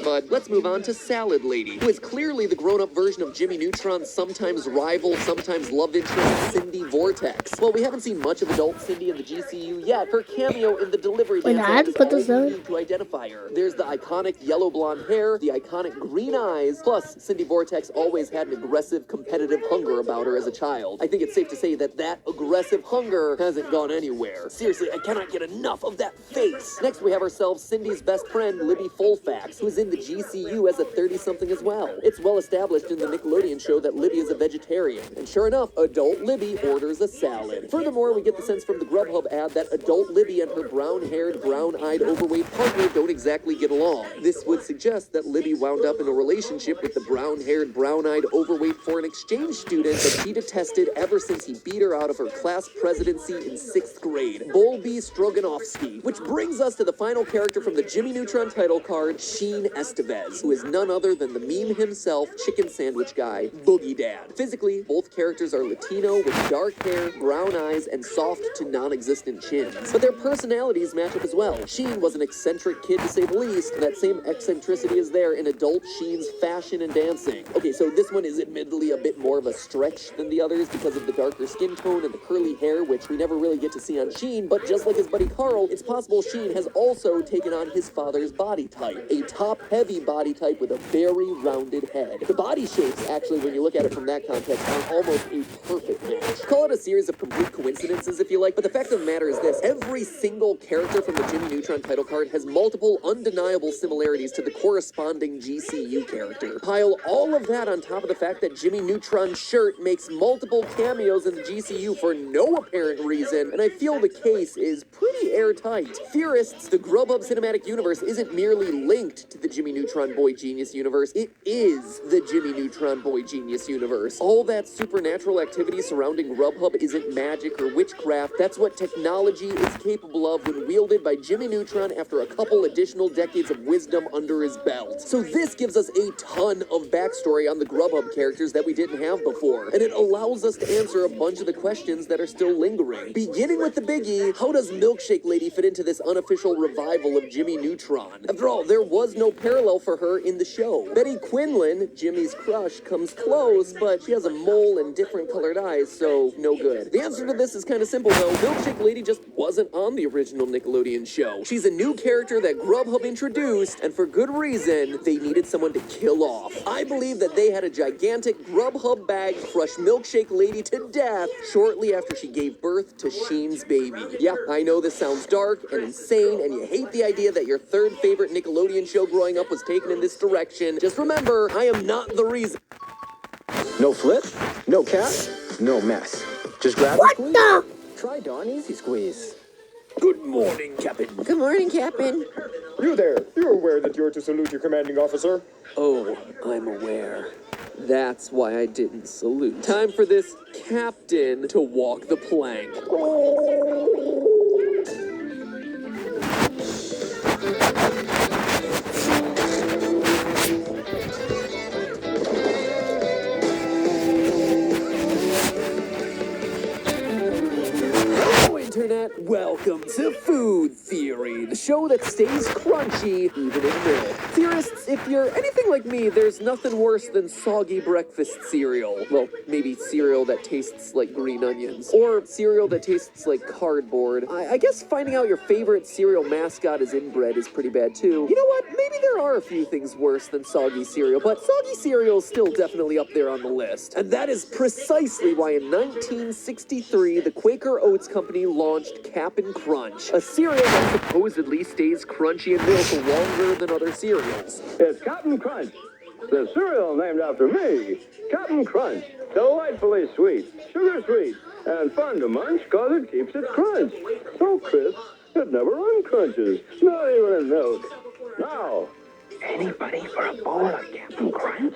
bud. Let's move on to Salad Lady, who is clearly the grown-up version of Jimmy Neutron's sometimes rival, sometimes love interest, Cindy Vortex. Well, we haven't seen much of adult Cindy in the GCU yet. Her cameo in the delivery Wait, dance I had to is put all this we down. need to identify her. There's the iconic yellow blonde hair, the iconic green eyes, plus Cindy Vortex always had an aggressive, competitive hunger about her as a child. I think it's safe to say that that aggressive hunger hasn't gone anywhere. Seriously, I cannot get enough of that face. Next, we have ourselves Cindy's best friend, Libby Fulfax, who's in the GCU as a 30-something as well. It's well established in the Nickelodeon show that Libby is a vegetarian, and sure enough, adult Libby orders a salad. Furthermore, we get the sense from the Grubhub ad that adult Libby and her brown-haired, brown-eyed, overweight partner don't exactly get along. This would suggest that Libby wound up in a relationship with the brown-haired, brown-eyed, overweight foreign exchange student that she detested ever since he beat her out of her class presidency in 6th grade, Bolby Stroganovsky. Which brings us to the final character from the Jimmy Neutron title card, Sheen Estevez, who is none other than the meme himself, Chicken Sandwich Guy, Boogie Dad. Physically, both characters are Latino with dark hair, brown eyes, and soft to non-existent chins. But their personalities match up as well. Sheen was an eccentric kid to say the least, and that same eccentricity is there in adult Sheen's fashion and dancing. Okay, so this one is admittedly a bit more of a stretch than the others because of the darker skin tone and the curly hair, which we never really get to see on Sheen, but just like his buddy Carl, it's possible Sheen has also taken on his father's body type, a top-heavy body type with a very rounded head. The body shapes, actually, when you look at it from that context, are almost a perfect match. Call it a series of complete coincidences if you like, but the fact of the matter is this: every single character from the Jimmy Neutron title card has multiple undeniable similarities to the corresponding GCU character. Pile all of that on top of the fact that Jimmy Neutron's shirt makes multiple cameos in the GCU for no apparent reason, and I feel the case is pretty airtight. Theorists, the Grubhub cinematic universe isn't merely linked to the Jimmy Neutron Boy Genius universe, it is the Jimmy Neutron Boy Genius universe. All that supernatural activity surrounding Grubhub isn't magic or witchcraft, that's what technology is capable of when wielded by Jimmy Neutron after a couple additional decades of wisdom under his belt. So this gives us a ton of backstory on the Grubhub characters that we didn't have before, and it allows us to answer a bunch of the questions that are still lingering. Beginning with the biggie, how does Milkshake Lady fit into this unofficial revival of Jimmy Jimmy Neutron. After all, there was no parallel for her in the show. Betty Quinlan, Jimmy's crush, comes close, but she has a mole and different colored eyes, so no good. The answer to this is kind of simple, though. Milkshake Lady just wasn't on the original Nickelodeon show. She's a new character that Grubhub introduced, and for good reason, they needed someone to kill off. I believe that they had a gigantic Grubhub bag crush Milkshake Lady to death shortly after she gave birth to Sheen's baby. Yeah, I know this sounds dark and insane, and you hate the idea that your third favorite Nickelodeon show growing up was taken in this direction. Just remember, I am not the reason. No flip, no cap, no mess. Just grab What and squeeze. the? Try Dawn Easy Squeeze. Good morning, Captain. Good morning, Captain. You there, you're aware that you're to salute your commanding officer? Oh, I'm aware. That's why I didn't salute. Time for this captain to walk the plank. Internet, welcome to Food Theory, the show that stays crunchy even in milk. Theorists, if you're anything like me, there's nothing worse than soggy breakfast cereal. Well, maybe cereal that tastes like green onions, or cereal that tastes like cardboard. I guess finding out your favorite cereal mascot is inbred is pretty bad too. You know what? Maybe there are a few things worse than soggy cereal, but soggy cereal is still definitely up there on the list. And that is precisely why in 1963, the Quaker Oats Company launched Cap'n Crunch, a cereal that supposedly stays crunchy in milk longer than other cereals. It's Cap'n Crunch, the cereal named after me. Cap'n Crunch, delightfully sweet, sugar sweet, and fun to munch cause it keeps its crunch. So crisp, it never uncrunches, not even in milk. Now, anybody for a bowl of Cap'n Crunch?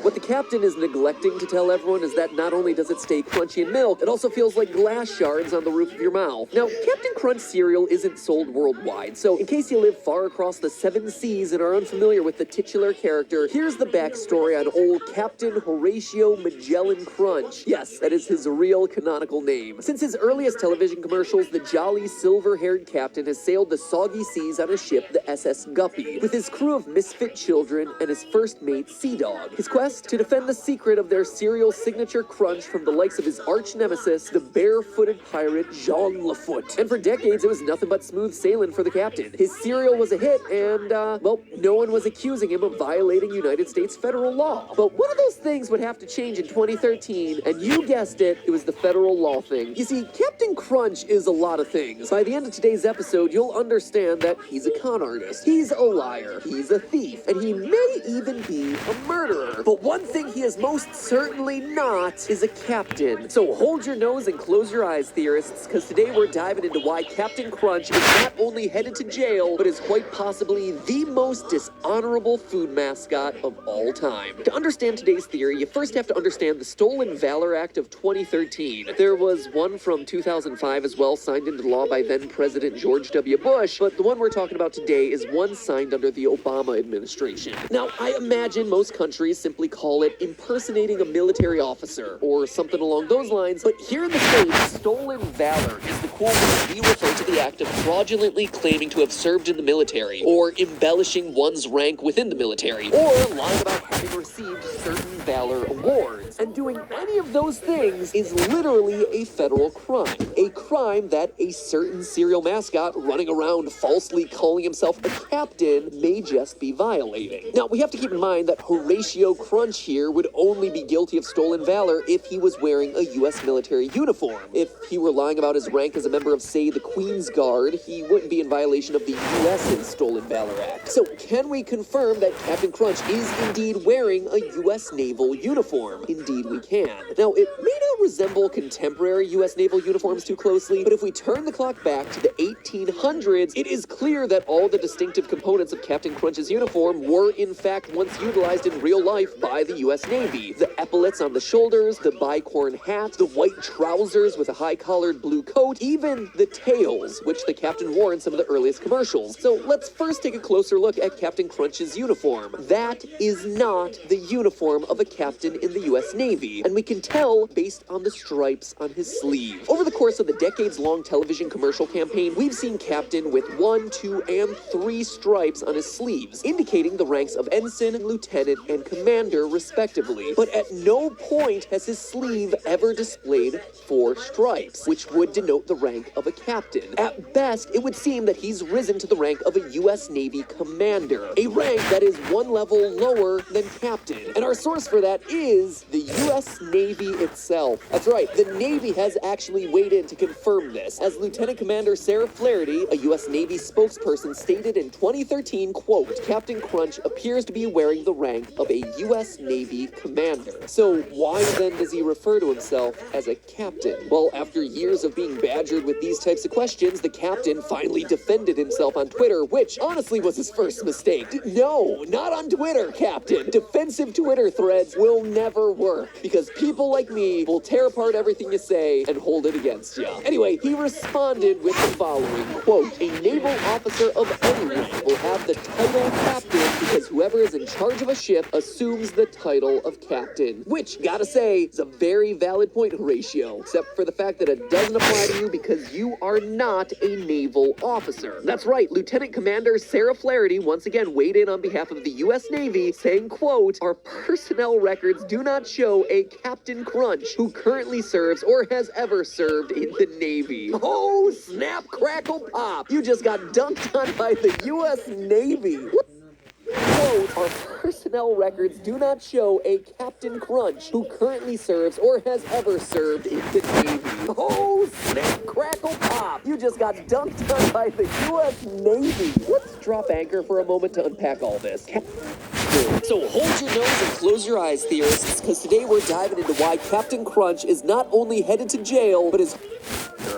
What the captain is neglecting to tell everyone is that not only does it stay crunchy in milk, it also feels like glass shards on the roof of your mouth. Now, Captain Crunch cereal isn't sold worldwide, so in case you live far across the 7 seas and are unfamiliar with the titular character, here's the backstory on old Captain Horatio Magellan Crunch. Yes, that is his real canonical name. Since his earliest television commercials, the jolly silver-haired captain has sailed the soggy seas on a ship, the SS Guppy, with his crew of misfit children and his first mate, Sea Dog. His quest? To defend the secret of their cereal signature crunch from the likes of his arch nemesis, the barefooted pirate Jean Lafoot. And for decades, it was nothing but smooth sailing for the captain. His cereal was a hit, and, well, no one was accusing him of violating United States federal law. But one of those things would have to change in 2013, and you guessed it, it was the federal law thing. You see, Captain Crunch is a lot of things. By the end of today's episode, you'll understand that he's a con artist, he's a liar, he's a thief, and he may even be a murderer. But one thing he is most certainly not is a captain. So hold your nose and close your eyes, theorists, because today we're diving into why Captain Crunch is not only headed to jail, but is quite possibly the most dishonorable food mascot of all time. To understand today's theory, you first have to understand the Stolen Valor Act of 2013. There was one from 2005 as well, signed into law by then President George W. Bush, but the one we're talking about today is one signed under the Obama administration. Now, I imagine most countries simply call it impersonating a military officer, or something along those lines, but here in the States, Stolen Valor is the cool way we refer to the act of fraudulently claiming to have served in the military, or embellishing one's rank within the military, or lying about having received certain valor awards. And doing any of those things is literally a federal crime. A crime that a certain cereal mascot running around falsely calling himself a captain may just be violating. Now, we have to keep in mind that Horatio Crunch here would only be guilty of stolen valor if he was wearing a U.S. military uniform. If he were lying about his rank as a member of, say, the Queen's Guard, he wouldn't be in violation of the U.S.'s Stolen Valor Act. So, can we confirm that Captain Crunch is indeed wearing a U.S. naval uniform? Indeed we can. Now, it may not resemble contemporary U.S. naval uniforms too closely, but if we turn the clock back to the 1800s, it is clear that all the distinctive components of Captain Crunch's uniform were in fact once utilized in real life by the U.S. Navy. The epaulets on the shoulders, the bicorn hat, the white trousers with a high-collared blue coat, even the tails, which the captain wore in some of the earliest commercials. So let's first take a closer look at Captain Crunch's uniform. That is not the uniform of a captain in the U.S. Navy, and we can tell based on the stripes on his sleeve. Over the course of the decades-long television commercial campaign, we've seen Captain with 1, 2, and 3 stripes on his sleeves, indicating the ranks of ensign, lieutenant, and commander, respectively. But at no point has his sleeve ever displayed 4 stripes, which would denote the rank of a captain. At best, it would seem that he's risen to the rank of a U.S. Navy commander, a rank that is 1 level lower than captain. And our source for that is the U.S. Navy itself. That's right, the Navy has actually weighed in to confirm this, as Lieutenant Commander Sarah Flaherty, a U.S. Navy spokesperson, stated in 2013, quote, Captain Crunch appears to be wearing the rank of a U.S. Navy commander. So why then does he refer to himself as a captain? Well, after years of being badgered with these types of questions, the captain finally defended himself on Twitter, which honestly was his first mistake. No, not on Twitter, Captain. Defensive Twitter threads will never work, because people like me will tear apart everything you say and hold it against you. Anyway, he responded with the following, quote, a naval officer of any rank will have the title captain because whoever is in charge of a ship assumes the title of captain. Which, gotta say, is a very valid point, Horatio, except for the fact that it doesn't apply to you because you are not a naval officer. That's right, Lieutenant Commander Sarah Flaherty once again weighed in on behalf of the U.S. Navy, saying, quote, our personnel records do not show a Captain Crunch who currently serves or has ever served in the Navy. Oh, snap, crackle, pop! You just got dunked on by the U.S. Navy. Quote, our personnel records do not show a Captain Crunch who currently serves or has ever served in the Navy. Oh, snap, crackle, pop! You just got dunked on by the U.S. Navy. Let's drop anchor for a moment to unpack all this. So hold your nose and close your eyes, theorists, because today we're diving into why Captain Crunch is not only headed to jail, but is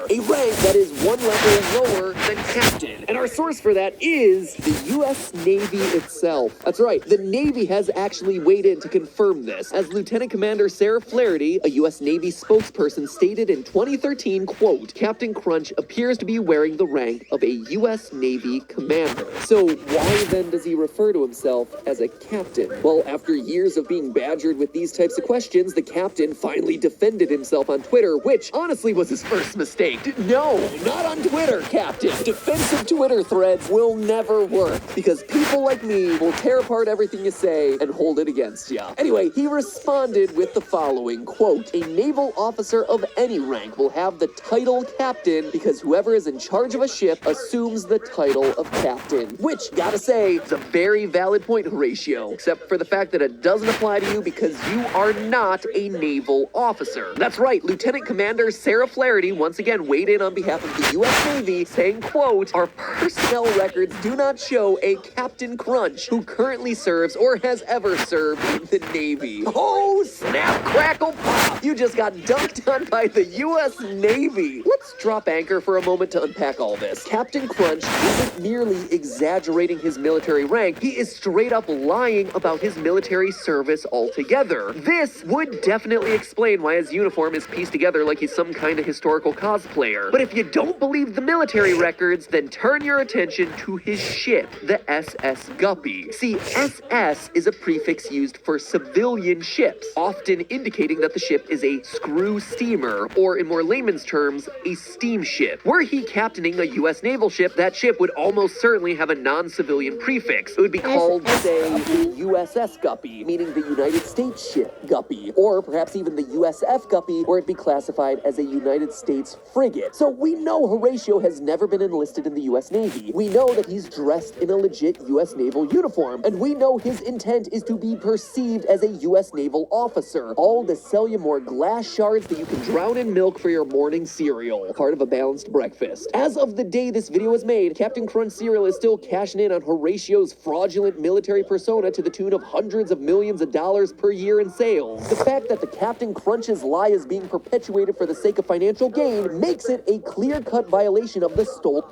a rank that is 1 level lower than captain. And our source for that is the U.S. Navy itself. That's right, the Navy has actually weighed in to confirm this, as Lieutenant Commander Sarah Flaherty, a U.S. Navy spokesperson, stated in 2013, quote, Captain Crunch appears to be wearing the rank of a U.S. Navy commander. So why then does he refer to himself as a captain? Well, after years of being badgered with these types of questions, the captain finally defended himself on Twitter, which honestly was his first mistake. No, not on Twitter, Captain. Defensive Twitter threads will never work, because people like me will tear apart everything you say and hold it against you. Anyway, he responded with the following, quote, a naval officer of any rank will have the title captain because whoever is in charge of a ship assumes the title of captain. Which, gotta say, is a very valid point, Horatio, except for the fact that it doesn't apply to you because you are not a naval officer. That's right, Lieutenant Commander Sarah Flaherty once again weighed in on behalf of the U.S. Navy, saying, quote, our personnel records do not show a Captain Crunch who currently serves or has ever served in the Navy. Oh, snap, crackle, pop! You just got dunked on by the U.S. Navy. Let's drop anchor for a moment to unpack all this. Captain Crunch isn't merely exaggerating his military rank, he is straight up lying about his military service altogether. This would definitely explain why his uniform is pieced together like he's some kind of historical cosplayer. But if you don't believe the military records, then turn your attention to his ship, the SS Guppy. See, SS is a prefix used for civilian ships, often indicating that the ship is a screw steamer, or in more layman's terms, a steamship. Were he captaining a U.S. naval ship, that ship would almost certainly have a non-civilian prefix. It would be called, say, the USS Guppy, meaning the United States ship Guppy, or perhaps even the USF Guppy, where it'd be classified as a United States frigate. So we know Horatio has never been enlisted in the U.S. Navy. We know that he's dressed in a legit U.S. naval uniform, and we know his intent is to be perceived as a U.S. naval officer, all to sell you more glass shards that you can drown in milk for your morning cereal, part of a balanced breakfast. As of the day this video was made, Captain Crunch cereal is still cashing in on Horatio's fraudulent military persona to the tune of hundreds of millions of dollars per year in sales. The fact that the Captain Crunch's lie is being perpetuated for the sake of financial gain makes it a clear-cut violation of the stolen.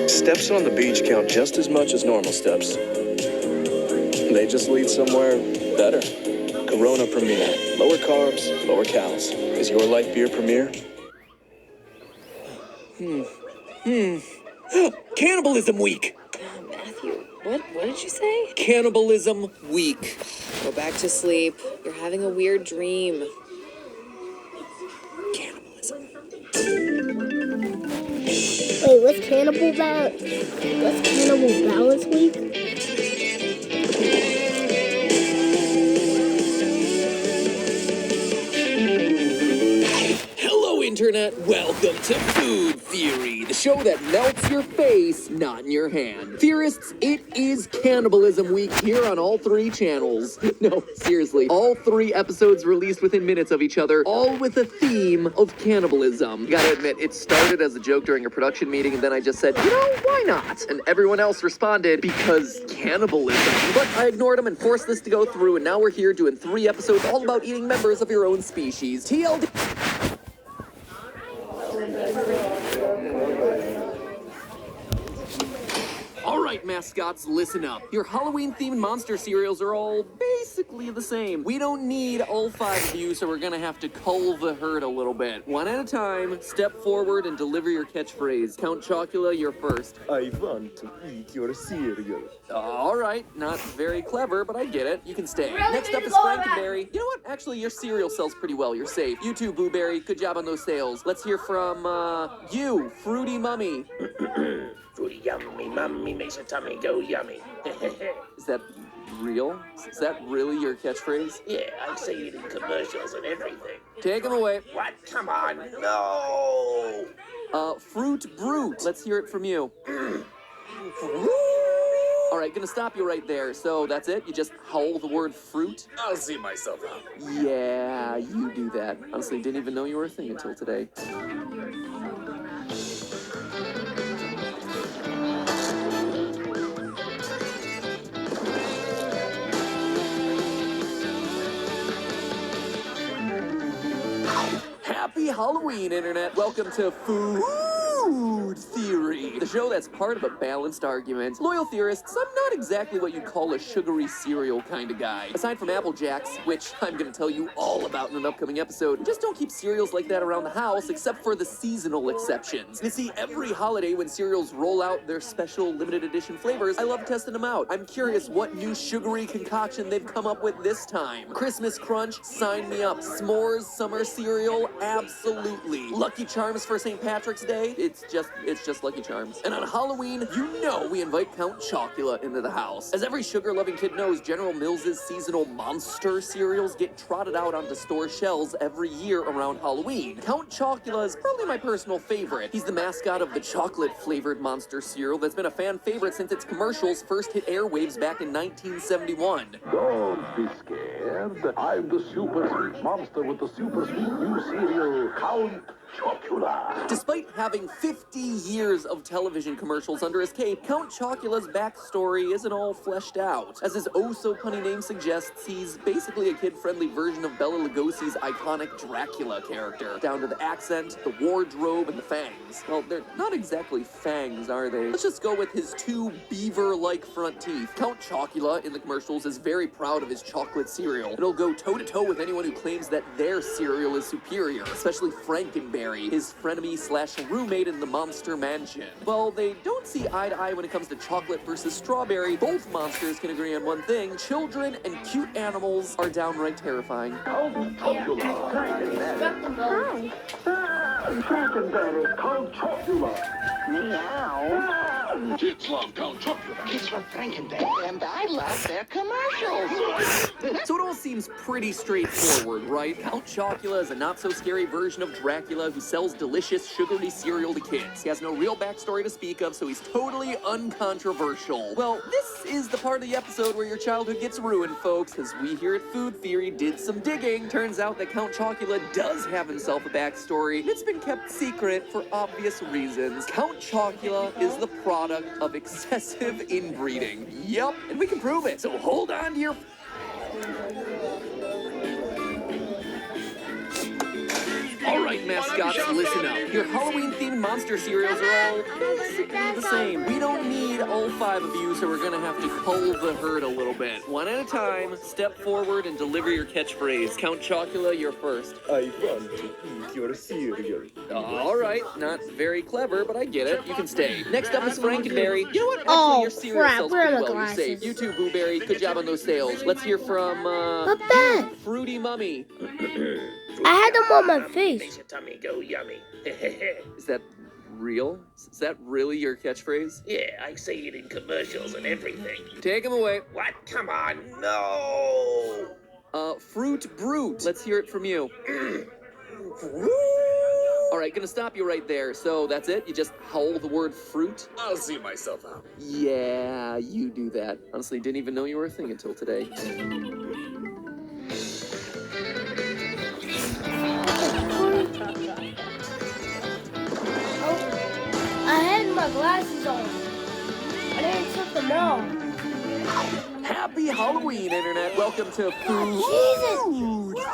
Steps on the beach count just as much as normal steps. they just lead somewhere better. Corona Premier. Lower carbs, lower calories. Is your light beer Premier? Cannibalism Week! Matthew, what did you say? Cannibalism Week. Go back to sleep. You're having a weird dream. Wait, what's Cannibal Balance Week? Hello, Internet. Welcome to Food Theory, the show that melts your face, not in your hand. Theorists, it is Cannibalism Week here on all 3 channels. No, seriously, all 3 episodes released within minutes of each other, all with a theme of cannibalism. Gotta admit, it started as a joke during a production meeting, and then I just said, why not? And everyone else responded, because cannibalism. But I ignored them and forced this to go through, and now we're here doing 3 episodes all about eating members of your own species. TLD. Alright, mascots, listen up. Your Halloween-themed monster cereals are all basically the same. We don't need all 5 of you, so we're gonna have to cull the herd a little bit. One at a time, step forward and deliver your catchphrase. Count Chocula, you're first. I want to eat your cereal. Alright, not very clever, but I get it. You can stay. Really Next up need is to go Frankenberry. You know what? Actually, your cereal sells pretty well. You're safe. You too, Blueberry. Good job on those sales. Let's hear from, you, Fruity Mummy. Fruity yummy, mummy makes your tummy go yummy. Is that real? Is that really your catchphrase? Yeah, I say it in commercials and everything. Take him away. What? Come on, no! Fruit Brute. Let's hear it from you. All right, gonna stop you right there. So that's it? You just howl the word fruit? I'll see myself out. Yeah, you do that. Honestly, didn't even know you were a thing until today. Happy Halloween, Internet! Welcome to Food Theory, the show that's part of a balanced argument. Loyal theorists, I'm not exactly what you'd call a sugary cereal kind of guy. Aside from Apple Jacks, which I'm gonna tell you all about in an upcoming episode, just don't keep cereals like that around the house, except for the seasonal exceptions. You see, every holiday when cereals roll out their special limited edition flavors, I love testing them out. I'm curious what new sugary concoction they've come up with this time. Christmas Crunch, sign me up. S'mores summer cereal, absolutely. Lucky Charms for St. Patrick's Day, it's just Lucky Charms. And on Halloween, you know we invite Count Chocula into the house. As every sugar-loving kid knows, General Mills' seasonal monster cereals get trotted out onto store shelves every year around Halloween. Count Chocula is probably my personal favorite. He's the mascot of the chocolate-flavored monster cereal that's been a fan favorite since its commercials first hit airwaves back in 1971. Don't be scared. I'm the super sweet monster with the super sweet new cereal, Count Chocula. Despite having 50 years of television commercials under his cape, Count Chocula's backstory isn't all fleshed out. As his oh-so-punny name suggests, he's basically a kid-friendly version of Bela Lugosi's iconic Dracula character, down to the accent, the wardrobe, and the fangs. Well, they're not exactly fangs, are they? Let's just go with his 2 beaver-like front teeth. Count Chocula in the commercials is very proud of his chocolate cereal. It'll go toe-to-toe with anyone who claims that their cereal is superior, especially Frankenberry, his frenemy/roommate in the Monster Mansion. Well, they don't see eye to eye when it comes to chocolate versus strawberry. Both monsters can agree on one thing: children and cute animals are downright terrifying. Count Chocula. Frankenberry. Frankenberry. Count Chocula. Meow. Kids love Count Chocula. Kids love Frankenberry, and I love their commercials. So it all seems pretty straightforward, right? Count Chocula is a not-so-scary version of Dracula who sells delicious, sugary cereal to kids. He has no real backstory to speak of, so he's totally uncontroversial. Well, this is the part of the episode where your childhood gets ruined, folks, because we here at Food Theory did some digging. Turns out that Count Chocula does have himself a backstory, and it's been kept secret for obvious reasons. Count Chocula is the product of excessive inbreeding. Yup, and we can prove it, so hold on to your... All right, Look, mascots, listen up. Your Halloween-themed monster cereals are all basically the same. We don't need all 5 of you, so we're gonna have to cull the herd a little bit. One at a time, step forward and deliver your catchphrase. Count Chocula, you're first. I want to eat your cereal. All right, not very clever, but I get it. You can stay. Next up is Frankenberry. You know what? Actually, Oh, your cereal crap, sells where are pretty my well. You glasses? saved. You too, Booberry. Good job on those sales. Let's hear from, Not bad. Fruity Mummy. I had them on my face. Makes your tummy go yummy. Is that real? Is that really your catchphrase? Yeah, I say it in commercials and everything. Take him away. What? Come on, no! Fruit Brute. Let's hear it from you. All right, gonna stop you right there. So that's it? You just howl the word fruit? I'll see myself out. Yeah, you do that. Honestly, didn't even know you were a thing until today. I had my glasses on. I didn't take them off. Happy Halloween, Internet. Welcome to Food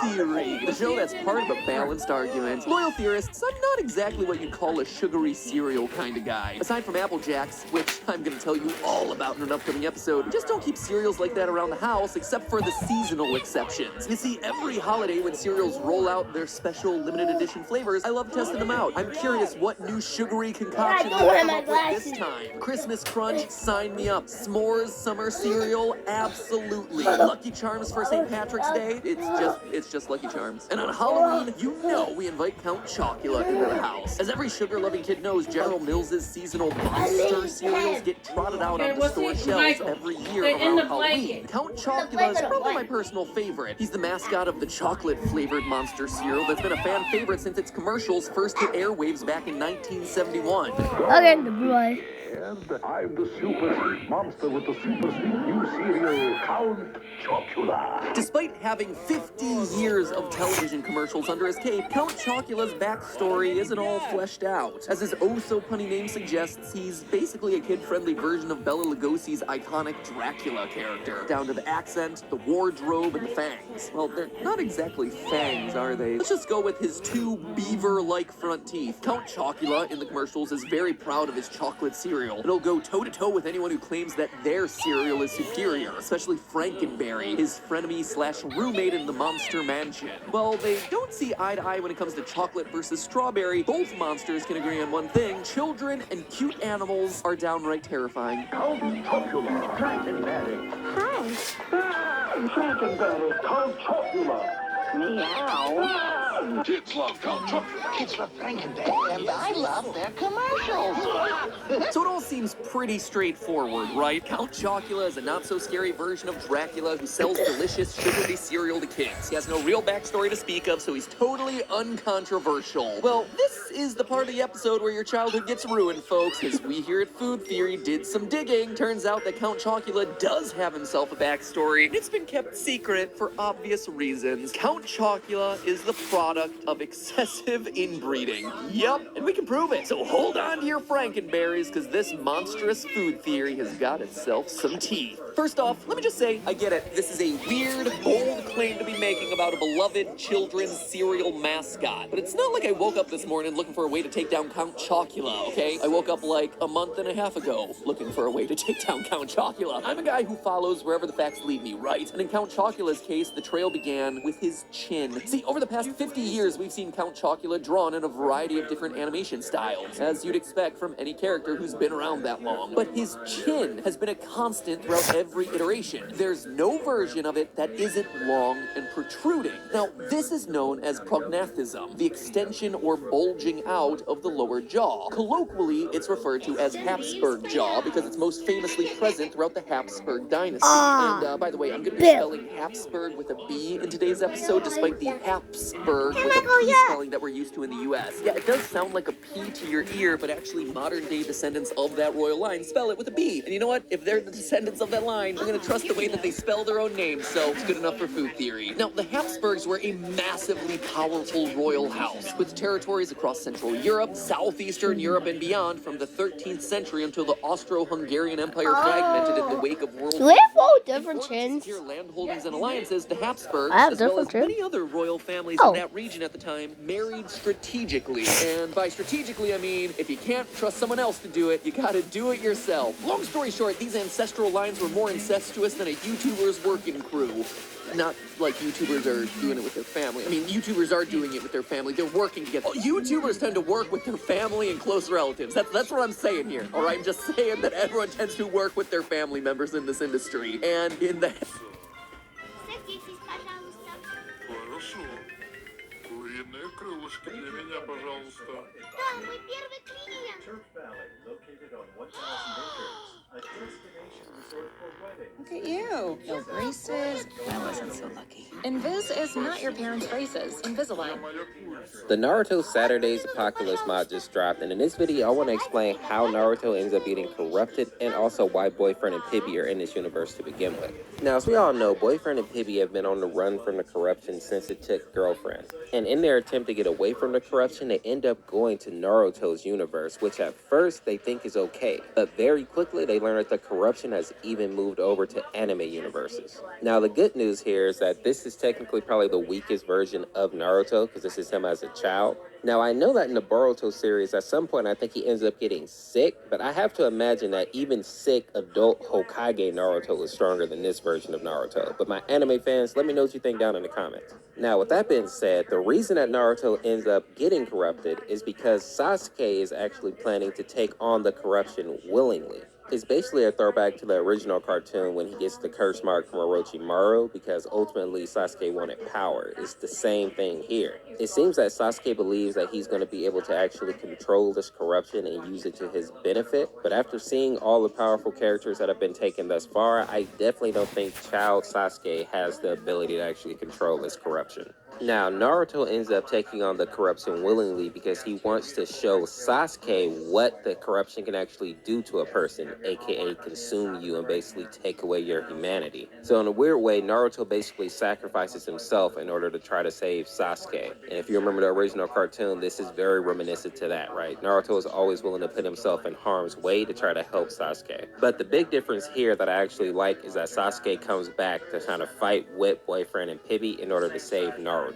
Theory, the show that's part of a balanced argument. Loyal theorists, I'm not exactly what you'd call a sugary cereal kind of guy. Aside from Apple Jacks, which I'm going to tell you all about in an upcoming episode, we just don't keep cereals like that around the house, except for the seasonal exceptions. You see, every holiday when cereals roll out their special limited edition flavors, I love testing them out. I'm curious what new sugary concoction don't they'll have come my up with this glasses. time. Christmas Crunch, sign me up. S'mores summer cereal, absolutely. Lucky Charms for St. Patrick's Day, it's just Lucky Charms. And on Halloween, you know we invite Count Chocula into the house. As every sugar-loving kid knows, General Mills' seasonal monster cereals get trotted out on the store shelves every year around Halloween. Count Chocula is probably my personal favorite. He's the mascot of the chocolate-flavored monster cereal that's been a fan favorite since its commercials first hit airwaves back in 1971. Okay, the boy. And I'm the super sweet monster with the super sweet new cereal, Count Chocula. Despite having 50 years of television commercials under his cape, Count Chocula's backstory isn't all fleshed out. As his oh-so-punny name suggests, he's basically a kid-friendly version of Bela Lugosi's iconic Dracula character, down to the accent, the wardrobe, and the fangs. Well, they're not exactly fangs, are they? Let's just go with his 2 beaver-like front teeth. Count Chocula in the commercials is very proud of his chocolate cereal. It'll go toe-to-toe with anyone who claims that their cereal is superior, especially Frankenberry, his frenemy/roommate in the Monster Mansion. Well, they don't see eye to eye when it comes to chocolate versus strawberry. Both monsters can agree on one thing: children and cute animals are downright terrifying. Count Chocula, Frankenberry. Hi. Frankenberry, Count Chocula. Meow. Kids love Count Chocula. Kids love Frankenberry, and I love their commercials. So it all seems pretty straightforward, right? Count Chocula is a not-so-scary version of Dracula who sells delicious, sugary cereal to kids. He has no real backstory to speak of, so he's totally uncontroversial. Well, this is the part of the episode where your childhood gets ruined, folks, because we here at Food Theory did some digging. Turns out that Count Chocula does have himself a backstory, and it's been kept secret for obvious reasons. Count Chocula is the product of excessive inbreeding. Yup, and we can prove it. So hold on to your Frankenberries, because this monstrous food theory has got itself some teeth. First off, let me just say, I get it. This is a weird, bold claim to be making about a beloved children's cereal mascot. But it's not like I woke up this morning looking for a way to take down Count Chocula, okay? I woke up like a month and a half ago looking for a way to take down Count Chocula. I'm a guy who follows wherever the facts lead me, right? And in Count Chocula's case, the trail began with his chin. See, over the past 50 years, we've seen Count Chocula drawn in a variety of different animation styles, as you'd expect from any character who's been around that long. But his chin has been a constant throughout every iteration. There's no version of it that isn't long and protruding. Now, this is known as prognathism, the extension or bulging out of the lower jaw. Colloquially, it's referred to as Habsburg jaw because it's most famously present throughout the Habsburg dynasty. And by the way, I'm going to be spelling Habsburg with a B in today's episode, despite the Habsburg with a P spelling that we're used to in the US. Yeah, it does sound like a P to your ear, but actually modern-day descendants of that royal line spell it with a B. And you know what? If they're the descendants of that line, I'm going to trust the way that they spell their own names, so it's good enough for food theory. Now, the Habsburgs were a massively powerful royal house, with territories across Central Europe, Southeastern Europe, and beyond from the 13th century until the Austro-Hungarian Empire fragmented in the wake of World War whoa, different chins. Secure land holdings and alliances to Habsburgs, I have as well as different many other royal families Oh. in that region at the time, married strategically. And by strategically, I mean, if you can't trust someone else to do it, you gotta do it yourself. Long story short, these ancestral lines were more incestuous than a YouTuber's working crew. Not like YouTubers are doing it with their family. I mean, YouTubers are doing it with their family. They're working together. YouTubers tend to work with their family and close relatives. That's what I'm saying here, all right? I'm just saying that everyone tends to work with their family members in this industry. And in the... Хорошо. Куриные крылышки для меня, пожалуйста. Да, мой первый клиент. Turf Valley, located on 1,000 acres, a destination resort for weddings. Look at you. No braces. I wasn't so lucky. Invis is not your parents' braces. Invisalign. The Naruto Saturday's Apocalypse mod just dropped, and in this video I want to explain how Naruto ends up getting corrupted and also why Boyfriend and Pibby are in this universe to begin with. Now, as we all know, Boyfriend and Pibby have been on the run from the corruption since it took Girlfriend. And in their attempt to get away from the corruption, they end up going to Naruto's universe, which at first they think is okay. But very quickly they learn that the corruption has even moved over to anime universes. Now, the good news here is that this is technically probably the weakest version of Naruto, because this is him as a child. Now, I know that in the Boruto series, at some point, I think he ends up getting sick, but I have to imagine that even sick adult Hokage Naruto is stronger than this version of Naruto. But my anime fans, let me know what you think down in the comments. Now, with that being said, the reason that Naruto ends up getting corrupted is because Sasuke is actually planning to take on the corruption willingly. It's basically a throwback to the original cartoon when he gets the curse mark from Orochimaru, because ultimately Sasuke wanted power. It's the same thing here. It seems that Sasuke believes that he's going to be able to actually control this corruption and use it to his benefit, but after seeing all the powerful characters that have been taken thus far, I definitely don't think child Sasuke has the ability to actually control this corruption. Now, Naruto ends up taking on the corruption willingly because he wants to show Sasuke what the corruption can actually do to a person, aka consume you and basically take away your humanity. So in a weird way, Naruto basically sacrifices himself in order to try to save Sasuke. And if you remember the original cartoon, this is very reminiscent to that, right? Naruto is always willing to put himself in harm's way to try to help Sasuke. But the big difference here that I actually like is that Sasuke comes back to kind of fight with Boyfriend and Pibby in order to save Naruto.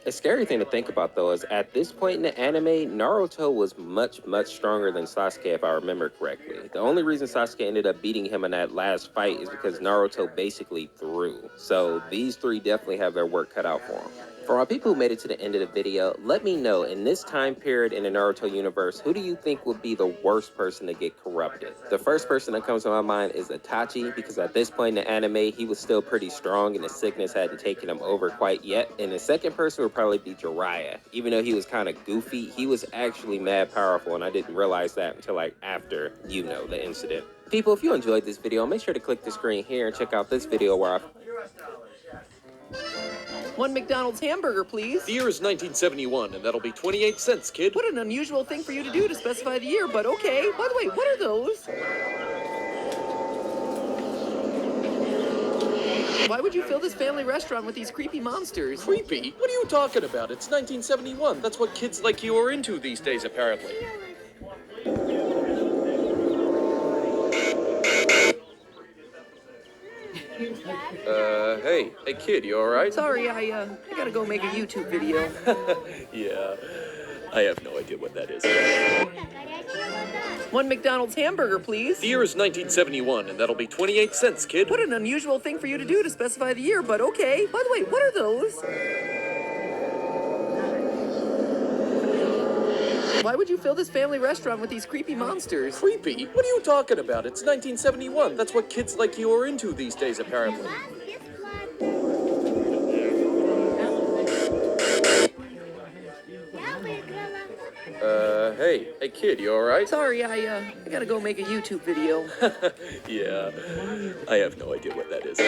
A scary thing to think about, though, is at this point in the anime, Naruto was much stronger than Sasuke, if I remember correctly. The only reason Sasuke ended up beating him in that last fight is because Naruto basically threw. So these three definitely have their work cut out for them. For all people who made it to the end of the video, let me know, in this time period in the Naruto universe, who do you think would be the worst person to get corrupted? The first person that comes to my mind is Itachi, because at this point in the anime, he was still pretty strong and the sickness hadn't taken him over quite yet. And the second person would probably be Jiraiya. Even though he was kind of goofy, he was actually mad powerful, and I didn't realize that until like after, you know, the incident. People, if you enjoyed this video, make sure to click the screen here and check out this video where I... One McDonald's hamburger, please. The year is 1971, and that'll be 28 cents, kid. What an unusual thing for you to do to specify the year, but okay. By the way, what are those? Why would you fill this family restaurant with these creepy monsters? Creepy? What are you talking about? It's 1971. That's what kids like you are into these days, apparently. Hey kid, you alright? Sorry, I gotta go make a YouTube video. Yeah, I have no idea what that is. One McDonald's hamburger, please. The year is 1971, and that'll be 28 cents, kid. What an unusual thing for you to do to specify the year, but okay. By the way, what are those? Why would you fill this family restaurant with these creepy monsters? Creepy? What are you talking about? It's 1971. That's what kids like you are into these days, apparently. Hey kid, you alright? Sorry, I gotta go make a YouTube video. Yeah, I have no idea what that is.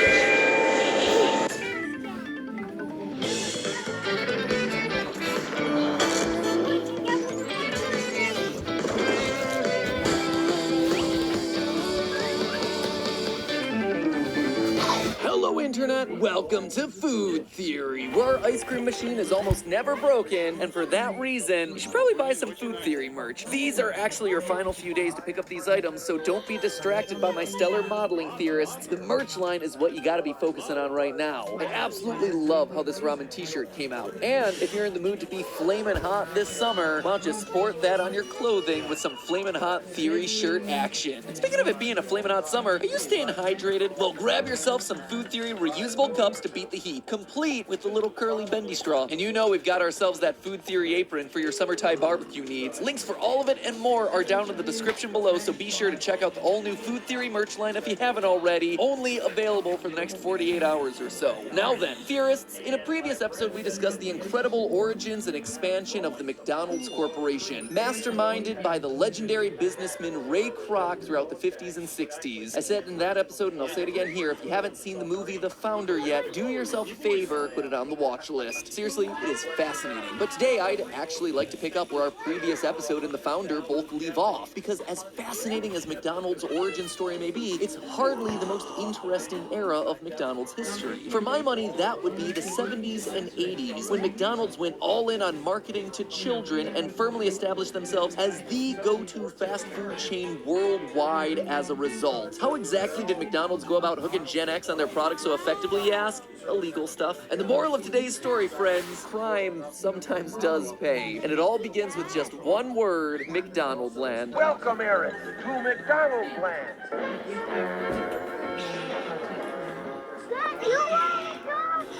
Hello, internet? Welcome to Food Theory, where our ice cream machine is almost never broken, and for that reason, you should probably buy some Food Theory merch. These are actually your final few days to pick up these items, so don't be distracted by my stellar modeling theorists. The merch line is what you gotta be focusing on right now. I absolutely love how this ramen t-shirt came out, and if you're in the mood to be flamin' hot this summer, why don't you sport that on your clothing with some flamin' hot Theory shirt action. And speaking of it being a flamin' hot summer, are you staying hydrated? Well, grab yourself some Food Theory reusable cups to beat the heat, complete with the little curly bendy straw. And you know we've got ourselves that Food Theory apron for your summertime barbecue needs. Links for all of it and more are down in the description below, so be sure to check out the all-new Food Theory merch line if you haven't already. Only available for the next 48 hours or so. Now then, theorists, in a previous episode we discussed the incredible origins and expansion of the McDonald's Corporation, masterminded by the legendary businessman Ray Kroc throughout the 50s and 60s. I said in that episode, and I'll say it again here, if you haven't seen the movie The Founder yet, do yourself a favor, put it on the watch list. Seriously, it is fascinating. But today, I'd actually like to pick up where our previous episode and The Founder both leave off, because as fascinating as McDonald's origin story may be, it's hardly the most interesting era of McDonald's history. For my money, that would be the 70s and 80s, when McDonald's went all in on marketing to children and firmly established themselves as the go-to fast food chain worldwide as a result. How exactly did McDonald's go about hooking Gen X on their products so effectively, you ask? Illegal stuff. And the moral of today's story, friends, crime sometimes does pay. And it all begins with just one word, McDonaldland. Welcome, Eric, to McDonaldland.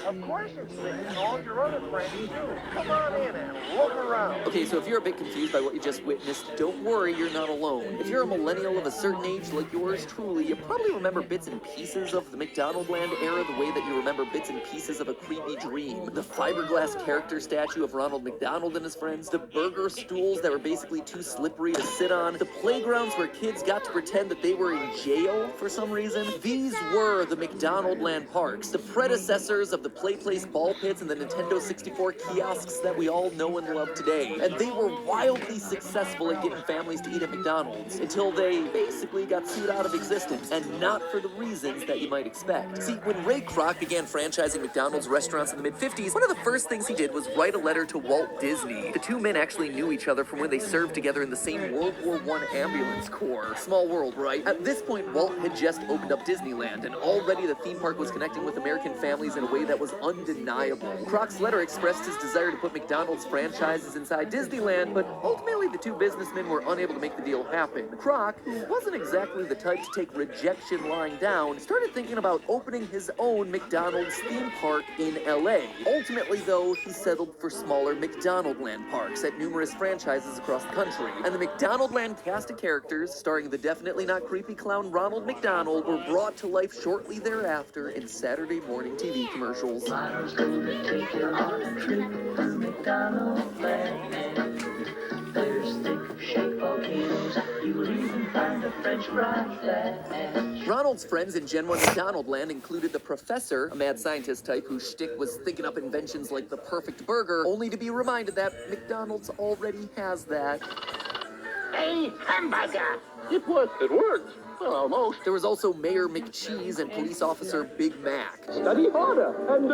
Of course it's me, and all your other friends too. Come on in and look around. Okay, so if you're a bit confused by what you just witnessed, don't worry, you're not alone. If you're a millennial of a certain age like yours truly, you probably remember bits and pieces of the McDonaldland era the way that you remember bits and pieces of a creepy dream. The fiberglass character statue of Ronald McDonald and his friends, the burger stools that were basically too slippery to sit on, the playgrounds where kids got to pretend that they were in jail for some reason. These were the McDonaldland parks, the predecessors of the Play Place ball pits and the Nintendo 64 kiosks that we all know and love today. And they were wildly successful at getting families to eat at McDonald's until they basically got sued out of existence, and not for the reasons that you might expect. See, when Ray Kroc began franchising McDonald's restaurants in the mid-50s, one of the first things he did was write a letter to Walt Disney. The two men actually knew each other from when they served together in the same World War I ambulance corps. Small world, right? At this point, Walt had just opened up Disneyland, and already the theme park was connecting with American families in a way that was undeniable. Kroc's letter expressed his desire to put McDonald's franchises inside Disneyland, but ultimately the two businessmen were unable to make the deal happen. Kroc, who wasn't exactly the type to take rejection lying down, started thinking about opening his own McDonald's theme park in LA. Ultimately, though, he settled for smaller McDonaldland parks at numerous franchises across the country. And the McDonaldland cast of characters, starring the definitely not creepy clown Ronald McDonald, were brought to life shortly thereafter in Saturday morning TV commercials. Ronald's friends in Gen 1 McDonaldland included the Professor, a mad scientist type whose shtick was thinking up inventions like the perfect burger, only to be reminded that McDonald's already has that. Hey, hamburger! It worked. It worked. Well, almost. There was also Mayor McCheese and police officer Big Mac. Study harder and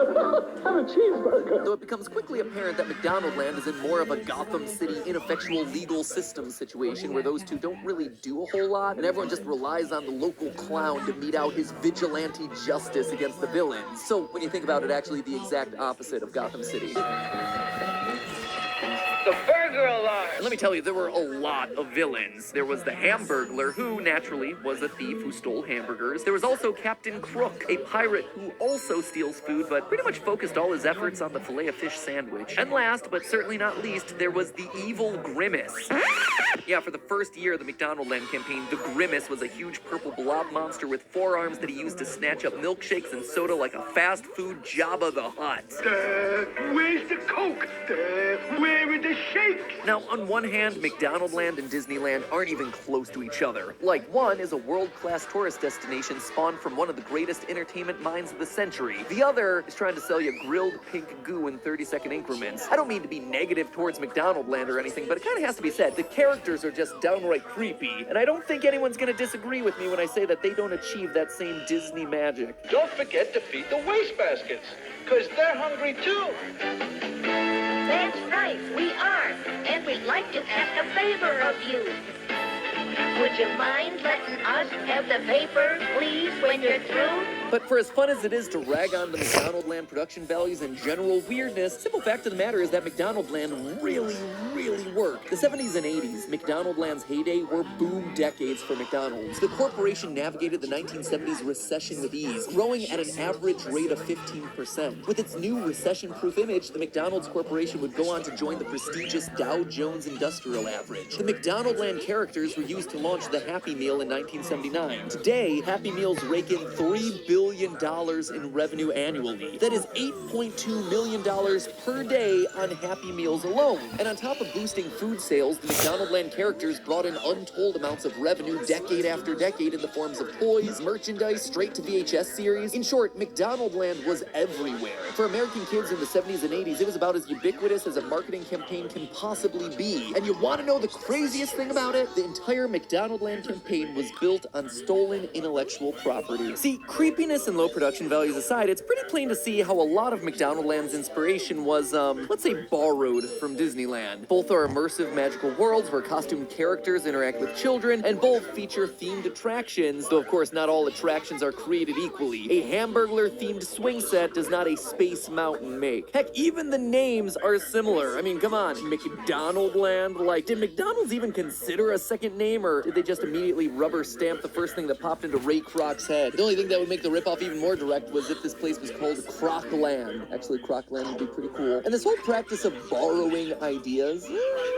have a cheeseburger. Though it becomes quickly apparent that McDonaldland is in more of a Gotham City ineffectual legal system situation where those two don't really do a whole lot, and everyone just relies on the local clown to mete out his vigilante justice against the villains. So when you think about it, actually the exact opposite of Gotham City. The burger alarm! And let me tell you, there were a lot of villains. There was the Hamburglar, who naturally was a thief who stole hamburgers. There was also Captain Crook, a pirate who also steals food, but pretty much focused all his efforts on the Filet-O-Fish sandwich. And last, but certainly not least, there was the evil Grimace. Yeah, for the first year of the McDonaldland campaign, the Grimace was a huge purple blob monster with forearms that he used to snatch up milkshakes and soda like a fast food Jabba the Hutt. Where's the Coke? Where are the shakes? Now, on one hand, McDonaldland and Disneyland aren't even close to each other. Like, one is a world-class tourist destination spawned from one of the greatest entertainment minds of the century. The other is trying to sell you grilled pink goo in 30-second increments. I don't mean to be negative towards McDonaldland or anything, but it kind of has to be said. The characters characters are just downright creepy, and I don't think anyone's gonna disagree with me when I say that they don't achieve that same Disney magic. Don't forget to feed the wastebaskets, because they're hungry too. That's right, we are. And we'd like to ask a favor of you. Would you mind letting us have the paper, please, when you're through? But for as fun as it is to rag on the McDonaldland production values and general weirdness, simple fact of the matter is that McDonaldland really worked. The 70s and 80s, McDonaldland's heyday, were boom decades for McDonald's. The corporation navigated the 1970s recession with ease, growing at an average rate of 15%. With its new recession-proof image, the McDonald's Corporation would go on to join the prestigious Dow Jones Industrial Average. The McDonaldland characters were used to launch the Happy Meal in 1979. Today, Happy Meals rake in $3 billion in revenue annually. That is $8.2 million per day on Happy Meals alone. And on top of boosting food sales, the McDonaldland characters brought in untold amounts of revenue decade after decade in the forms of toys, merchandise, straight to VHS series. In short, McDonaldland was everywhere. For American kids in the 70s and 80s, it was about as ubiquitous as a marketing campaign can possibly be. And you want to know the craziest thing about it? The entire McDonaldland campaign was built on stolen intellectual property. See, creepiness and low production values aside, it's pretty plain to see how a lot of McDonaldland's inspiration was, let's say, borrowed from Disneyland. Both are immersive magical worlds where costumed characters interact with children, and both feature themed attractions, though of course not all attractions are created equally. A Hamburglar-themed swing set does not a Space Mountain make. Heck, even the names are similar. I mean, come on, McDonaldland? Like, did McDonald's even consider a second name, or did they just immediately rubber stamp the first thing that popped into Ray Kroc's head? The only thing that would make the ripoff even more direct was if this place was called Krocland. Actually, Krocland would be pretty cool. And this whole practice of borrowing ideas,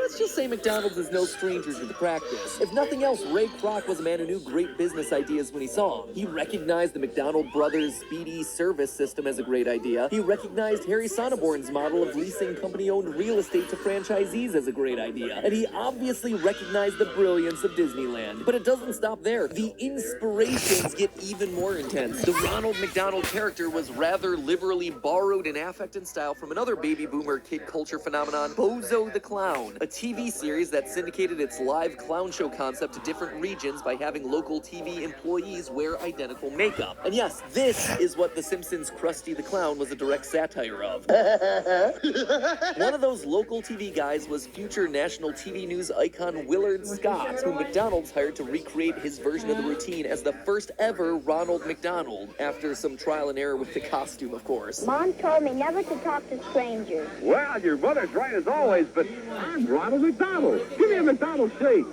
let's just say McDonald's is no stranger to the practice. If nothing else, Ray Kroc was a man who knew great business ideas when he saw them. He recognized the McDonald Brothers speedy service system as a great idea. He recognized Harry Sonneborn's model of leasing company-owned real estate to franchisees as a great idea. And he obviously recognized the brilliance of Disneyland. But it doesn't stop there. The inspirations get even more intense. The Ronald McDonald character was rather liberally borrowed in affect and style from another baby boomer kid culture phenomenon, Bozo the Clown, a TV series that syndicated its live clown show concept to different regions by having local TV employees wear identical makeup. And yes, this is what The Simpsons' Krusty the Clown was a direct satire of. One of those local TV guys was future national TV news icon Willard Scott, who McDonald's hired to recreate his version of the routine as the first ever Ronald McDonald, after some trial and error with the costume, of course. Mom told me never to talk to strangers. Well, your mother's right as always, but I'm Ronald McDonald. Give me a McDonald's shake.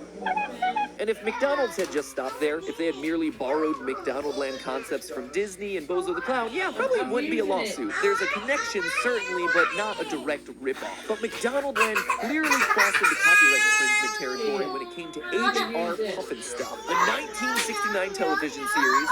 And if McDonald's had just stopped there, if they had merely borrowed McDonaldland concepts from Disney and Bozo the Clown, yeah, probably it wouldn't be a lawsuit. There's a connection, certainly, but not a direct ripoff. But McDonaldland clearly crossed into copyright infringement territory when it came to H.R. Pufnstuf, a 1969 television series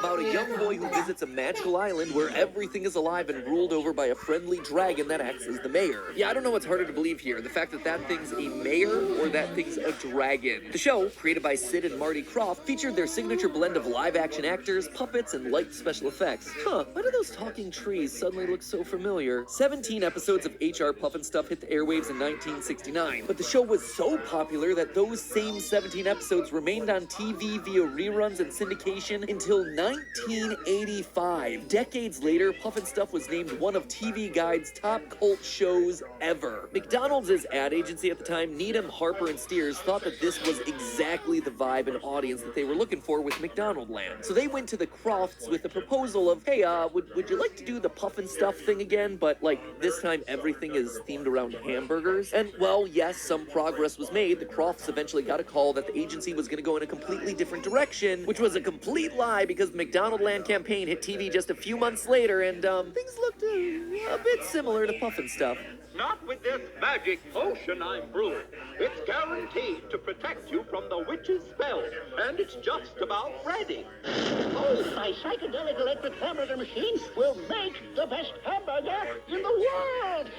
about a young boy who visits a magical island where everything is alive and ruled over by a friendly dragon that acts as the mayor. Yeah, I don't know what's harder to believe here, the fact that that thing's a mayor or that thing's a dragon. The show, created by Sid and Marty Krofft, featured their signature blend of live-action actors, puppets, and light special effects. Huh, why do those talking trees suddenly look so familiar? 17 episodes of H.R. Pufnstuf hit the airwaves in 1969, but the show was so popular that those same 17 episodes remained on TV via reruns and syndication until 1985. Decades later, Pufnstuf was named one of TV Guide's top cult shows ever. McDonald's ad agency at the time, Needham, Harper, and Steers, thought that this was exactly the vibe and audience that they were looking for with McDonaldland. So they went to the Crofts with the proposal of, hey, would you like to do the Pufnstuf thing again, but like this time everything is themed around hamburgers? And well, yes, some progress was made. The Crofts eventually got a call that the agency was going to go in a completely different direction, which was a complete lie because the McDonaldland campaign hit TV just a few months later, and things looked a bit similar to Pufnstuf. Not with this magic potion I'm brewing. It's guaranteed to protect you from the witch's spell, and it's just about ready. Oh, my psychedelic electric hamburger machine will make the best hamburger in the world.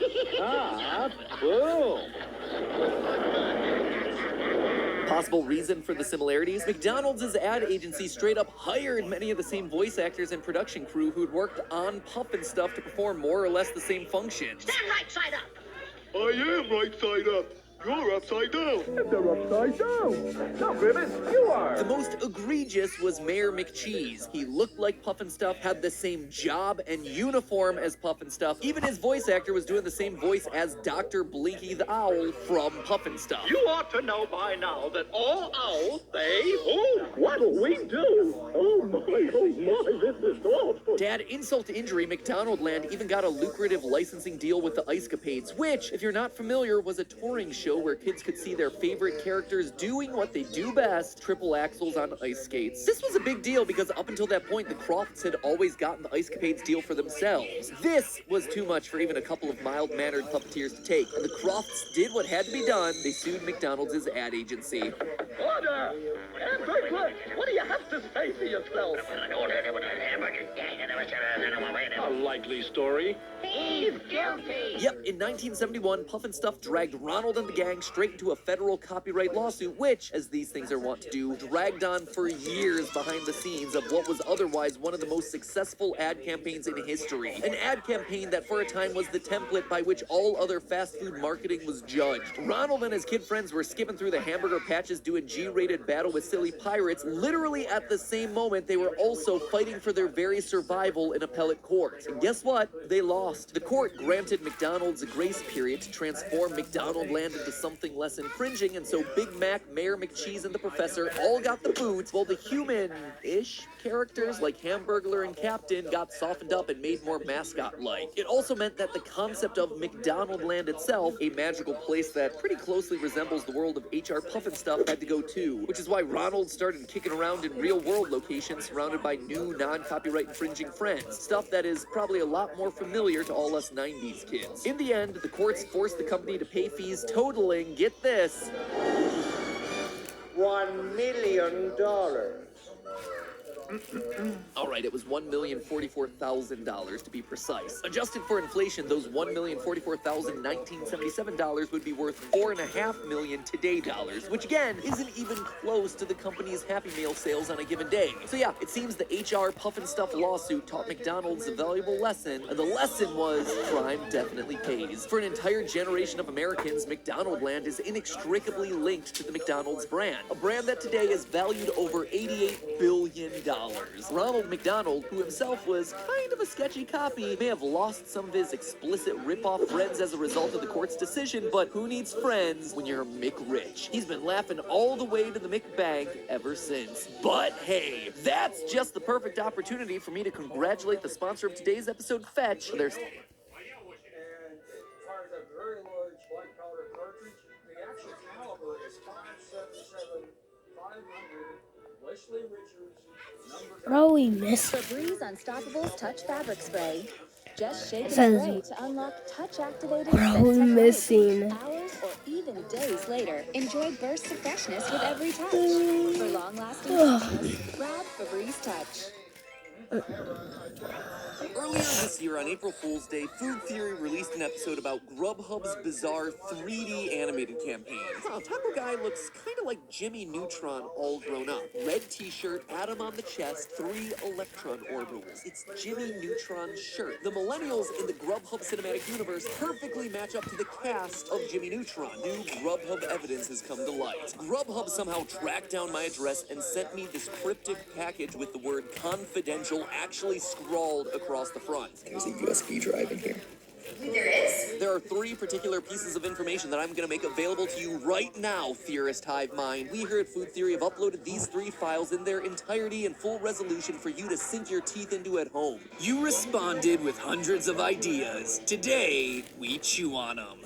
Boom. Possible reason for the similarities? McDonald's ad agency straight up hired many of the same voice actors and production crew who'd worked on Pufnstuf to perform more or less the same function. Stand right side up. I am right side up. You're upside down. They're upside down. No, Grimace, you are. The most egregious was Mayor McCheese. He looked like Puffnstuff, had the same job and uniform as Puffnstuff. Even his voice actor was doing the same voice as Dr. Blinky the Owl from Puffnstuff. You ought to know by now that all owls, they who? What'll we do? Oh my, this is awful. To add insult to injury, McDonaldland even got a lucrative licensing deal with the Ice Capades, which, if you're not familiar, was a touring show where kids could see their favorite characters doing what they do best, triple axels on ice skates. This was a big deal because up until that point, the Crofts had always gotten the Ice Capades deal for themselves. This was too much for even a couple of mild-mannered puppeteers to take, and the Crofts did what had to be done. They sued McDonald's ad agency. Order! Strickland, what do you have to say for yourself? A likely story. He's guilty! Yep, in 1971, Puffnstuff dragged Ronald and the gang straight into a federal copyright lawsuit, which, as these things are wont to do, dragged on for years behind the scenes of what was otherwise one of the most successful ad campaigns in history. An ad campaign that for a time was the template by which all other fast food marketing was judged. Ronald and his kid friends were skipping through the hamburger patches doing G-rated Battle with Silly Pirates. Literally at the same moment, they were also fighting for their very survival in appellate court. And guess what? They lost. The court granted McDonald's a grace period to transform McDonaldland into something less infringing, and so Big Mac, Mayor McCheese, and the Professor all got the boot, while the human-ish characters like Hamburglar and Captain got softened up and made more mascot-like. It also meant that the concept of McDonaldland itself, a magical place that pretty closely resembles the world of H.R. Puffnstuff, had to go too, which is why Ronald started kicking around in real-world locations surrounded by new non-copyright infringing friends, stuff that is probably a lot more familiar to all us 90s kids. In the end, the courts forced the company to pay fees totaling, get this, $1 million. All right, it was $1,044,000 to be precise. Adjusted for inflation, those $1,044,1977 would be worth $4.5 million today dollars, which again isn't even close to the company's Happy Meal sales on a given day. So yeah, it seems the HR Puffnstuff lawsuit taught McDonald's a valuable lesson, and the lesson was crime definitely pays. For an entire generation of Americans, McDonaldland is inextricably linked to the McDonald's brand, a brand that today is valued over $88 billion. Ronald McDonald, who himself was kind of a sketchy copy, may have lost some of his explicit rip-off friends as a result of the court's decision, but who needs friends when you're McRich? He's been laughing all the way to the McBank ever since. But hey, that's just the perfect opportunity for me to congratulate the sponsor of today's episode, Fetch. There's And fires a very large white powder cartridge. The actual caliber is 577-500 Wesley Richards. Bro, we missed. Febreze Unstoppables Touch Fabric Spray. Just shake and Says- spray to unlock touch-activated Bro, scent we technology. missing. Hours or even days later, enjoy bursts of freshness with every touch. For long-lasting freshness, grab Febreze Touch. Earlier this year, on April Fool's Day, Food Theory released an episode about Grubhub's bizarre 3D animated campaign. Taco Guy looks kind of like Jimmy Neutron all grown up. Red t-shirt, atom on the chest, 3 electron orbitals. It's Jimmy Neutron's shirt. The millennials in the Grubhub cinematic universe perfectly match up to the cast of Jimmy Neutron. New Grubhub evidence has come to light. Grubhub somehow tracked down my address and sent me this cryptic package with the word confidential actually scrawled across the front. There's a USB drive in here. There is? There are 3 particular pieces of information that I'm going to make available to you right now, Theorist Hive Mind. We here at Food Theory have uploaded these 3 files in their entirety and full resolution for you to sink your teeth into at home. You responded with hundreds of ideas. Today, we chew on them.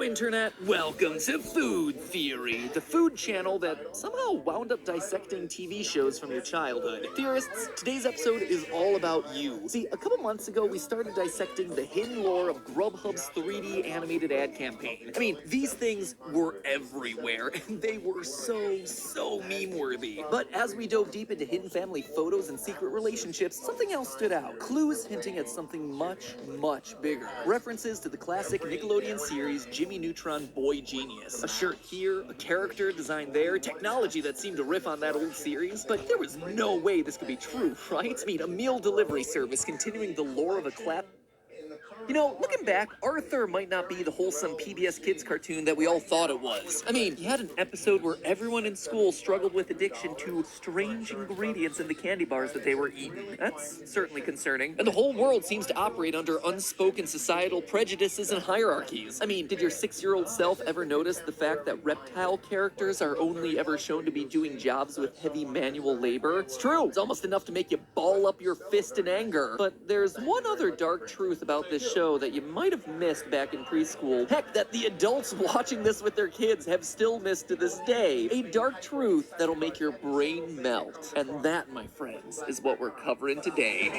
Internet, welcome to Food Theory, the food channel that somehow wound up dissecting TV shows from your childhood. Theorists, today's episode is all about you. See, a couple months ago, we started dissecting the hidden lore of Grubhub's 3D animated ad campaign. I mean, these things were everywhere, and they were so meme-worthy. But as we dove deep into hidden family photos and secret relationships, something else stood out. Clues hinting at something much bigger. References to the classic Nickelodeon series Jimmy neutron boy genius. A shirt here, a character designed there, technology that seemed to riff on that old series. But there was no way this could be true, right? I mean, a meal delivery service continuing the lore of a clap. You know, looking back, Arthur might not be the wholesome PBS Kids cartoon that we all thought it was. I mean, he had an episode where everyone in school struggled with addiction to strange ingredients in the candy bars that they were eating. That's certainly concerning. And the whole world seems to operate under unspoken societal prejudices and hierarchies. I mean, did your 6-year-old self ever notice the fact that reptile characters are only ever shown to be doing jobs with heavy manual labor? It's true. It's almost enough to make you ball up your fist in anger. But there's one other dark truth about this show that you might have missed back in preschool. Heck, that the adults watching this with their kids have still missed to this day. A dark truth that'll make your brain melt. And that, my friends, is what we're covering today.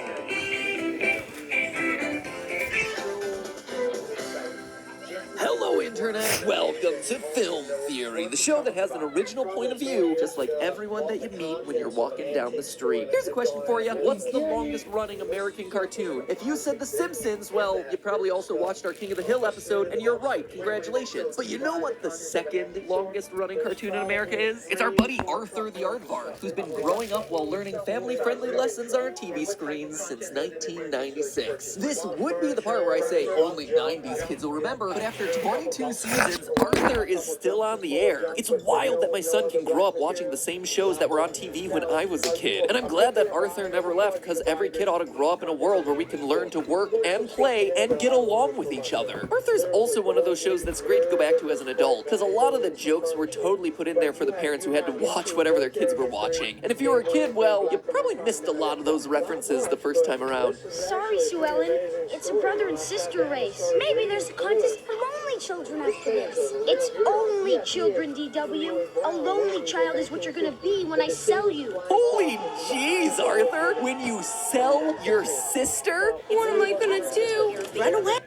Hello, Internet! Welcome to Film Theory, the show that has an original point of view, just like everyone that you meet when you're walking down the street. Here's a question for you. What's the longest-running American cartoon? If you said The Simpsons, well, you probably also watched our King of the Hill episode, and you're right. Congratulations. But you know what the second longest-running cartoon in America is? It's our buddy Arthur the Aardvark, who's been growing up while learning family-friendly lessons on our TV screens since 1996. This would be the part where I say only 90s kids will remember, but after 22 seasons, Arthur is still on the air. It's wild that my son can grow up watching the same shows that were on TV when I was a kid. And I'm glad that Arthur never left, because every kid ought to grow up in a world where we can learn to work and play and get along with each other. Arthur's also one of those shows that's great to go back to as an adult, because a lot of the jokes were totally put in there for the parents who had to watch whatever their kids were watching. And if you were a kid, well, you probably missed a lot of those references the first time around. Sorry, Sue Ellen. It's a brother and sister race. Maybe there's a contest for lonely children after this. It's only children, DW. A lonely child is what you're gonna be when I sell you. Holy jeez, Arthur! When you sell your sister? What am I gonna do? Run away?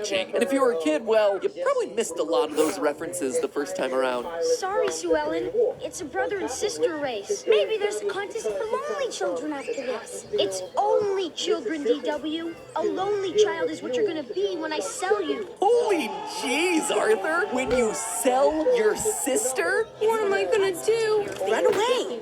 And if you were a kid, well, you probably missed a lot of those references the first time around. Sorry, Sue Ellen. It's a brother and sister race. Maybe there's a contest for lonely children after this. It's only children, DW. A lonely child is what you're gonna be when I sell you. Holy jeez, Arthur! When you sell your sister? What am I gonna do? Run away.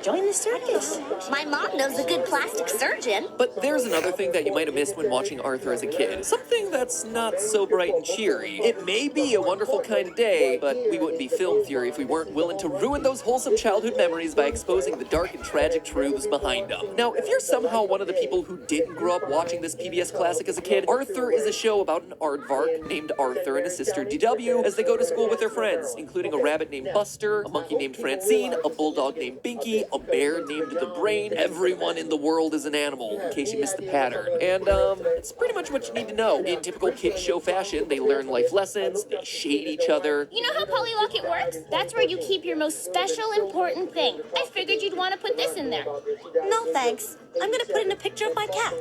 Join the circus. My mom knows a good plastic surgeon. But there's another thing that you might have missed when watching Arthur as a kid. Something that's not so bright and cheery. It may be a wonderful kind of day, but we wouldn't be Film Theory if we weren't willing to ruin those wholesome childhood memories by exposing the dark and tragic truths behind them. Now, if you're somehow one of the people who didn't grow up watching this PBS classic as a kid, Arthur is a show about an aardvark named Arthur and his sister DW as they go to school with their friends, including a rabbit named Buster, a monkey named Francine, a bulldog named Binky, a bear named The Brain. Everyone in the world is an animal, in case you missed the pattern. And, it's pretty much what you need to know. In typical kid show fashion, they learn life lessons, they shade each other. You know how Polylocket works? That's where you keep your most special, important thing. I figured you'd want to put this in there. No thanks. I'm gonna put in a picture of my cat.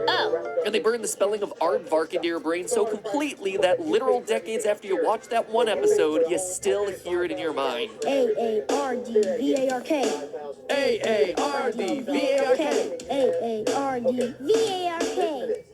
Oh. And they burn the spelling of aardvark into your brain so completely that literal decades after you watch that one episode, you still hear it in your mind. A-A-R-D-V-A-R-K. A-A-R-D-V-A-R-K. A-A-R-D-V-A-R-K.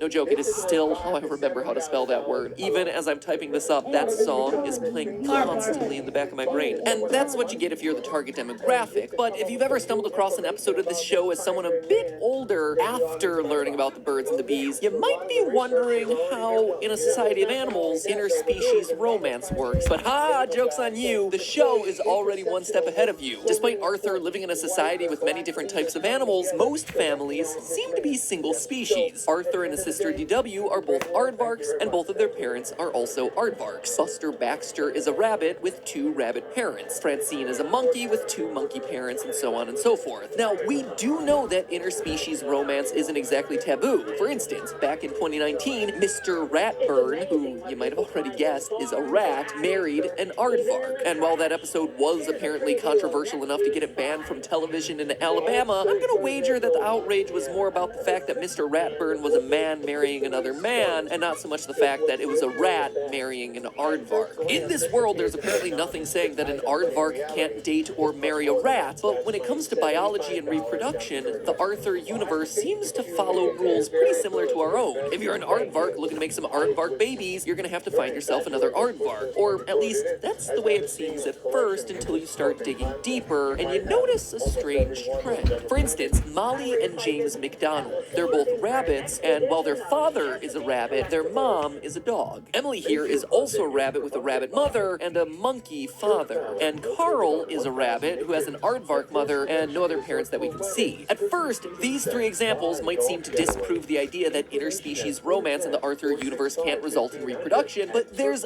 No joke, it is still how I remember how to spell that word. Even as I'm typing this up, that song is playing constantly in the back of my brain. And that's what you get if you're the target demographic. But if you've ever stumbled across an episode of this show as someone a bit older after learning about the birds and the bees, you might be wondering how, in a society of animals, interspecies romance works. But joke's on you, the show is already one step ahead of you. Despite Arthur living in a society with many different types of animals, most families seem to be single species. Arthur and his sister DW are both aardvarks, and both of their parents are also aardvarks. Buster Baxter is a rabbit with 2 rabbit parents. Francine is a monkey with 2 monkey parents, and so on and so forth. Now, we do know that interspecies romance isn't exactly taboo. For instance, back in 2019, Mr. Ratburn, who you might have already guessed is a rat, married an aardvark. And while that episode was apparently controversial enough to get it banned from television in Alabama, I'm gonna wager that the outrage was more about the fact that Mr. Ratburn was a man marrying another man, and not so much the fact that it was a rat marrying an aardvark. In this world, there's apparently nothing saying that an aardvark can't date or marry a rat, but when it comes to biology and reproduction, the Arthur universe seems to follow rules pretty similar to our own. If you're an aardvark looking to make some aardvark babies, you're gonna have to find yourself another aardvark. Or at least, that's the way it seems at first until you start digging deeper and you notice a strange trend. For instance, Molly and James McDonald. They're both rabbits, and while their father is a rabbit, their mom is a dog. Emily here is also a rabbit with a rabbit mother and a monkey father. And Carl is a rabbit who has an aardvark mother and no other parents that we can see. At first, these three examples might seem to disprove the idea that interspecies romance in the Arthur universe can't result in reproduction, but there's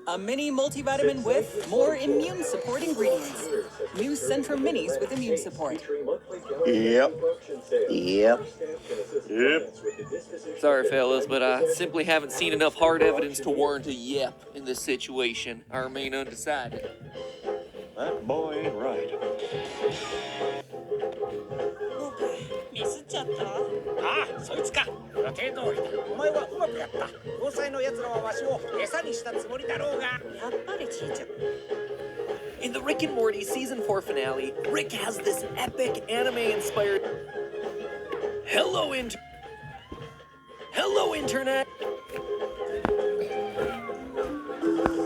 a mini multivitamin with more immune support ingredients. New Centrum Minis with immune support. Yep. Sorry, fellas, but I simply haven't seen enough hard evidence to warrant a yep in this situation. I remain undecided. That boy ain't right. ミスっちゃった。ああ、そいつか。予定通りだ。お前はうまくやった。5歳の奴らはわしを餌にしたつもりだろうが。やっぱりちいちゃん。 In the Rick and Morty Season 4 finale, Rick has this epic anime-inspired Hello, Internet!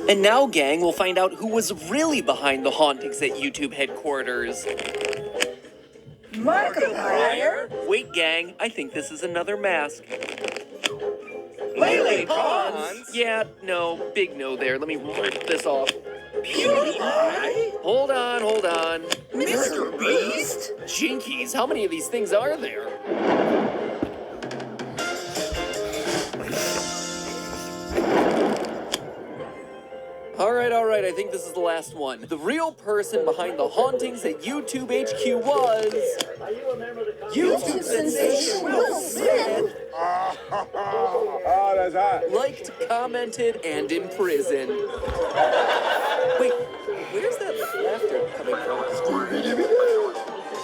And now, gang, we'll find out who was really behind the hauntings at YouTube headquarters. Markiplier? Wait, gang, I think this is another mask. Lele Pons? Yeah, no, big no there. Let me rip this off. PewDiePie? Hold on. Mr. Beast? Jinkies, how many of these things are there? All right, I think this is the last one. The real person behind the hauntings at YouTube HQ was... YouTube sensation Will Smith. Oh, that's hot. Liked, commented, and imprisoned. Wait, where's that laughter coming from?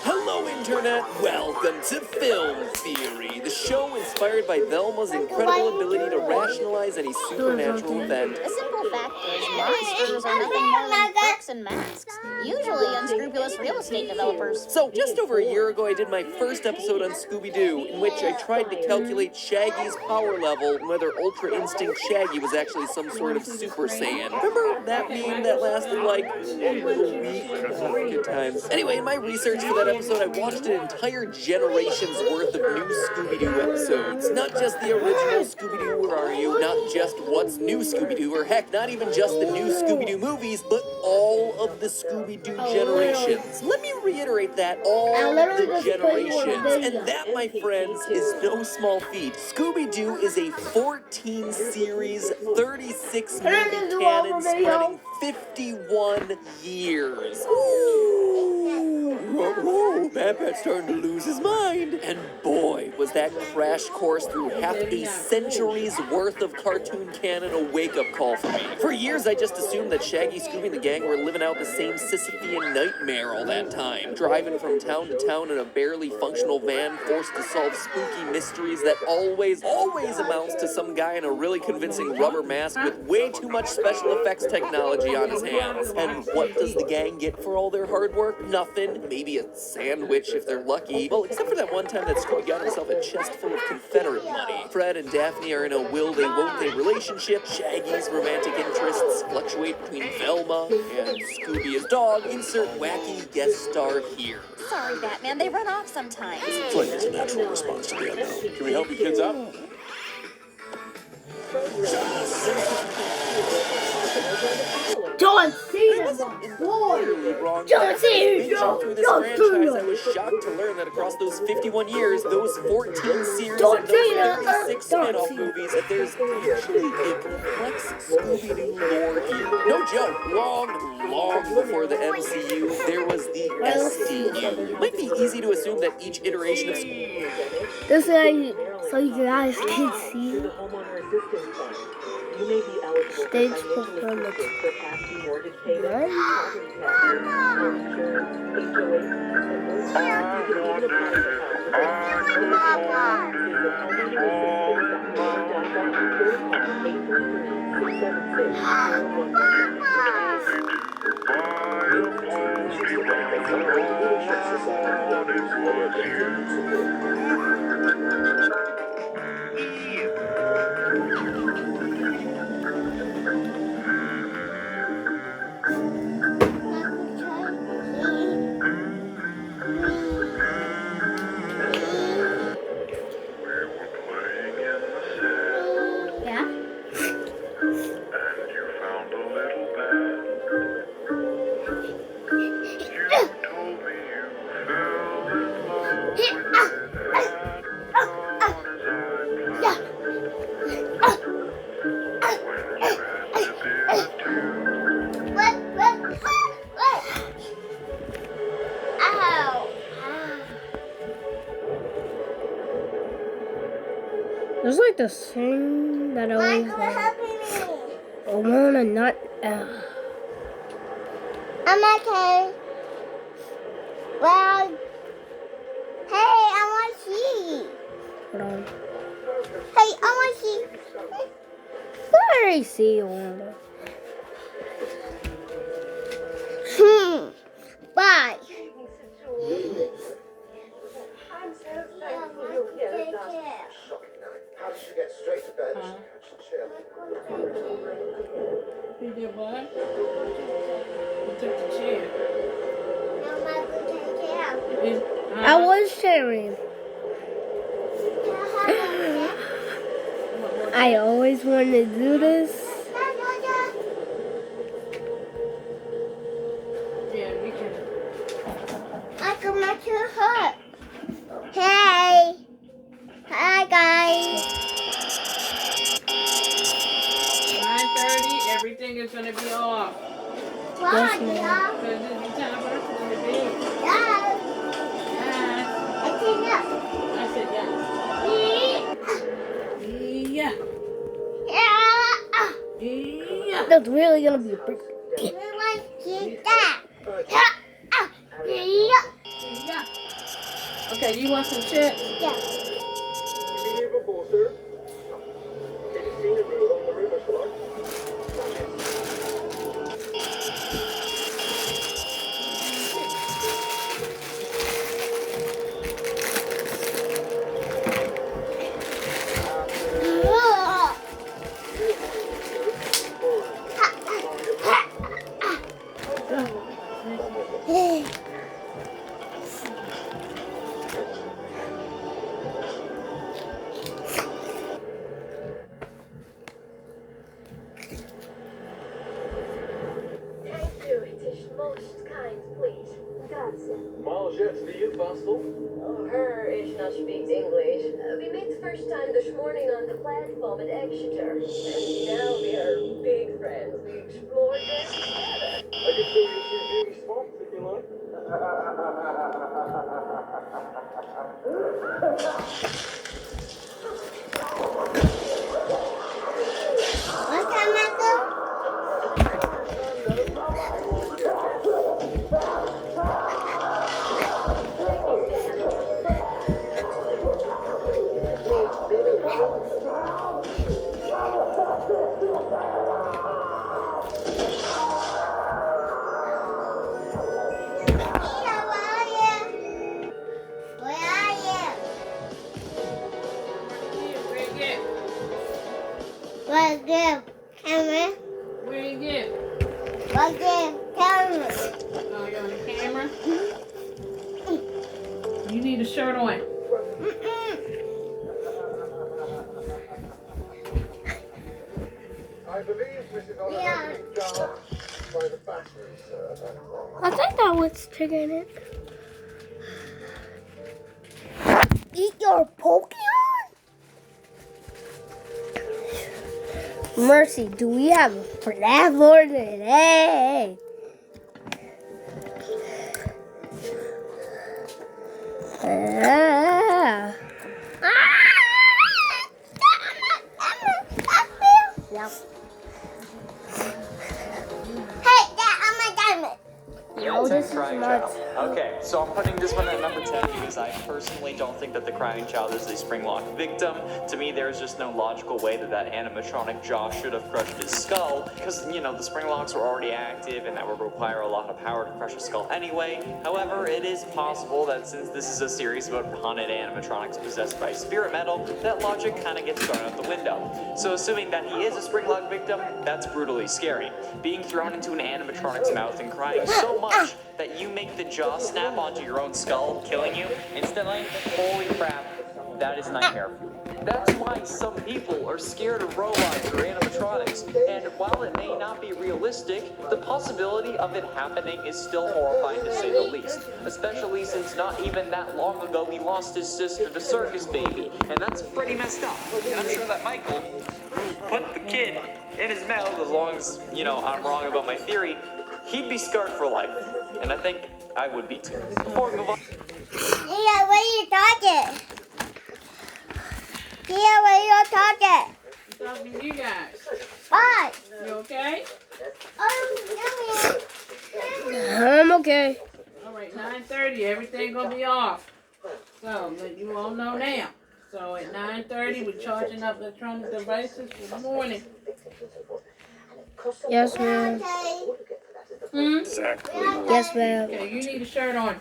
Hello, Internet. Welcome to Film Theory, the show inspired by Velma's incredible ability to rationalize any supernatural event. The simple fact is, monsters are nothing more than crooks and masks. Usually unscrupulous real estate developers. So, just over a year ago, I did my first episode on Scooby-Doo, in which I tried to calculate Shaggy's power level and whether Ultra Instinct Shaggy was actually some sort of Super Saiyan. Remember that meme that lasted like a week? Good times. Anyway, in my research for that episode, I watched an entire generation's worth of new Scooby-Doo episodes. Not just the original Scooby-Doo, Where Are You? Not just What's New Scooby-Doo, or heck, not even just the new Scooby-Doo movies, but all of the Scooby-Doo generations. Let me reiterate that, all the generations. And that, my friends, is no small feat. Scooby-Doo is a 14-series, 36-movie canon spreading 51 years. Whoa, Bat-Bat's starting to lose his mind. And boy, was that crash course through half a century's worth of cartoon canon a wake-up call for me. For years, I just assumed that Shaggy, Scooby, and the gang were living out the same Sisyphean nightmare all that time, driving from town to town in a barely functional van, forced to solve spooky mysteries that always amounts to some guy in a really convincing rubber mask with way too much special effects technology on his hands. And what does the gang get for all their hard work? Nothing. Maybe a sandwich if they're lucky. Well, except for that one time that Scooby got himself a chest full of Confederate money. Fred and Daphne are in a will-they-won't-they relationship. Shaggy's romantic interests fluctuate between Velma and Scooby as dog. Insert wacky guest star here. Sorry, Batman, they run off sometimes. Flight is a natural response to the unknown. Can we help you kids out? John Cena! John Cena! Through this franchise, I was shocked to learn that across those 51 years, those 14 series and those 36 spin-off movies, that there's actually a complex Scooby-Doo lore here. No joke, long before the MCU, there was the SDU. Might be easy to assume that each iteration of This way, so you guys can see. Stage performance. There's like the thing that I always like. I wanna not. I'm okay. Well, hey, I want to see. Hold on. Hey, I want to see. I already see you, Wanda. Bye. I'm so thankful you're here at last. How did you get straight to bed? You did what? You took the chair. I was sharing. I always wanted to do this. Yeah, we can. I come back to the hut. Hey. Hi, guys. 9:30, everything is going to be off. Why, Yes, ma'am. yeah? Because it's time for us to go to bed. Yes. Yes. I said yes. I said yes. Yeah. Yeah. That's really gonna be a big. We want to that. Yeah. Okay, you want some chips? Yeah. Been here before, sir? Have you seen a rule on the river slide? Thank you. It is most kind, please. Grazie. Margette, do you bustle? Oh, her is not speaks English. We met the first time this morning on the platform at Exeter. And now we are big friends. We explored them together. I can show you some beauty spots if you like. What's that, Michael? What game? Camera? Where you get? What game? Camera. Oh, you're on the camera? You need a shirt on. I believe Mrs. Oliver Yeah. being down by the battery, sir. That's wrong. I think that was triggering it. Eat your Pokemon? Mercy, do we have a plan for today? Yeah. Hey, Dad, I'm a diamond. No, this is Crying not. Child. Okay, so I'm putting this one at number 10 because I personally don't think that the Crying Child is a Springlock victim. To me, there's just no logical way that that animatronic jaw should have crushed his skull because, you know, the Springlocks were already active and that would require a lot of power to crush a skull anyway. However, it is possible that since this is a series about haunted animatronics possessed by spirit metal, that logic kind of gets thrown out the window. So assuming that he is a Springlock victim, that's brutally scary. Being thrown into an animatronic's mouth and crying so much that you make the jaw snap onto your own skull, killing you instantly, holy crap, that is nightmare fuel. That's why some people are scared of robots or animatronics, and while it may not be realistic, the possibility of it happening is still horrifying to say the least, especially since not even that long ago he lost his sister to circus baby, and that's pretty messed up. And I'm sure that Michael, who put the kid in his mouth, as long as, you know, I'm wrong about my theory, he'd be scarred for life, and I think I would be too. Before we move on. Yeah, what are you talking? Yeah, what are you talking? Talking to you guys. Bye. You okay? I'm okay. All right, 9:30, everything gonna be off. So let you all know now. So at 9:30, we're charging up electronic devices for the morning. Yes, ma'am. Exactly. Yes, ma'am. Okay, you need a shirt on.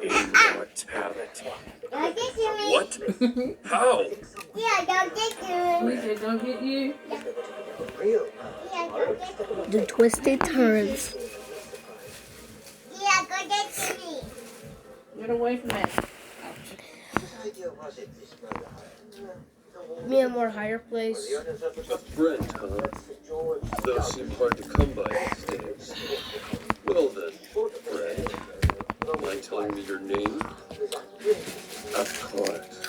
Immortality. What? How? Yeah, don't get you. We said don't get you. The twisted turns. Yeah, go get me. Get away from that. Me a more higher place. A friend, huh? Those seem hard to come by these days. Well then, friend, mind telling me your name? Of course.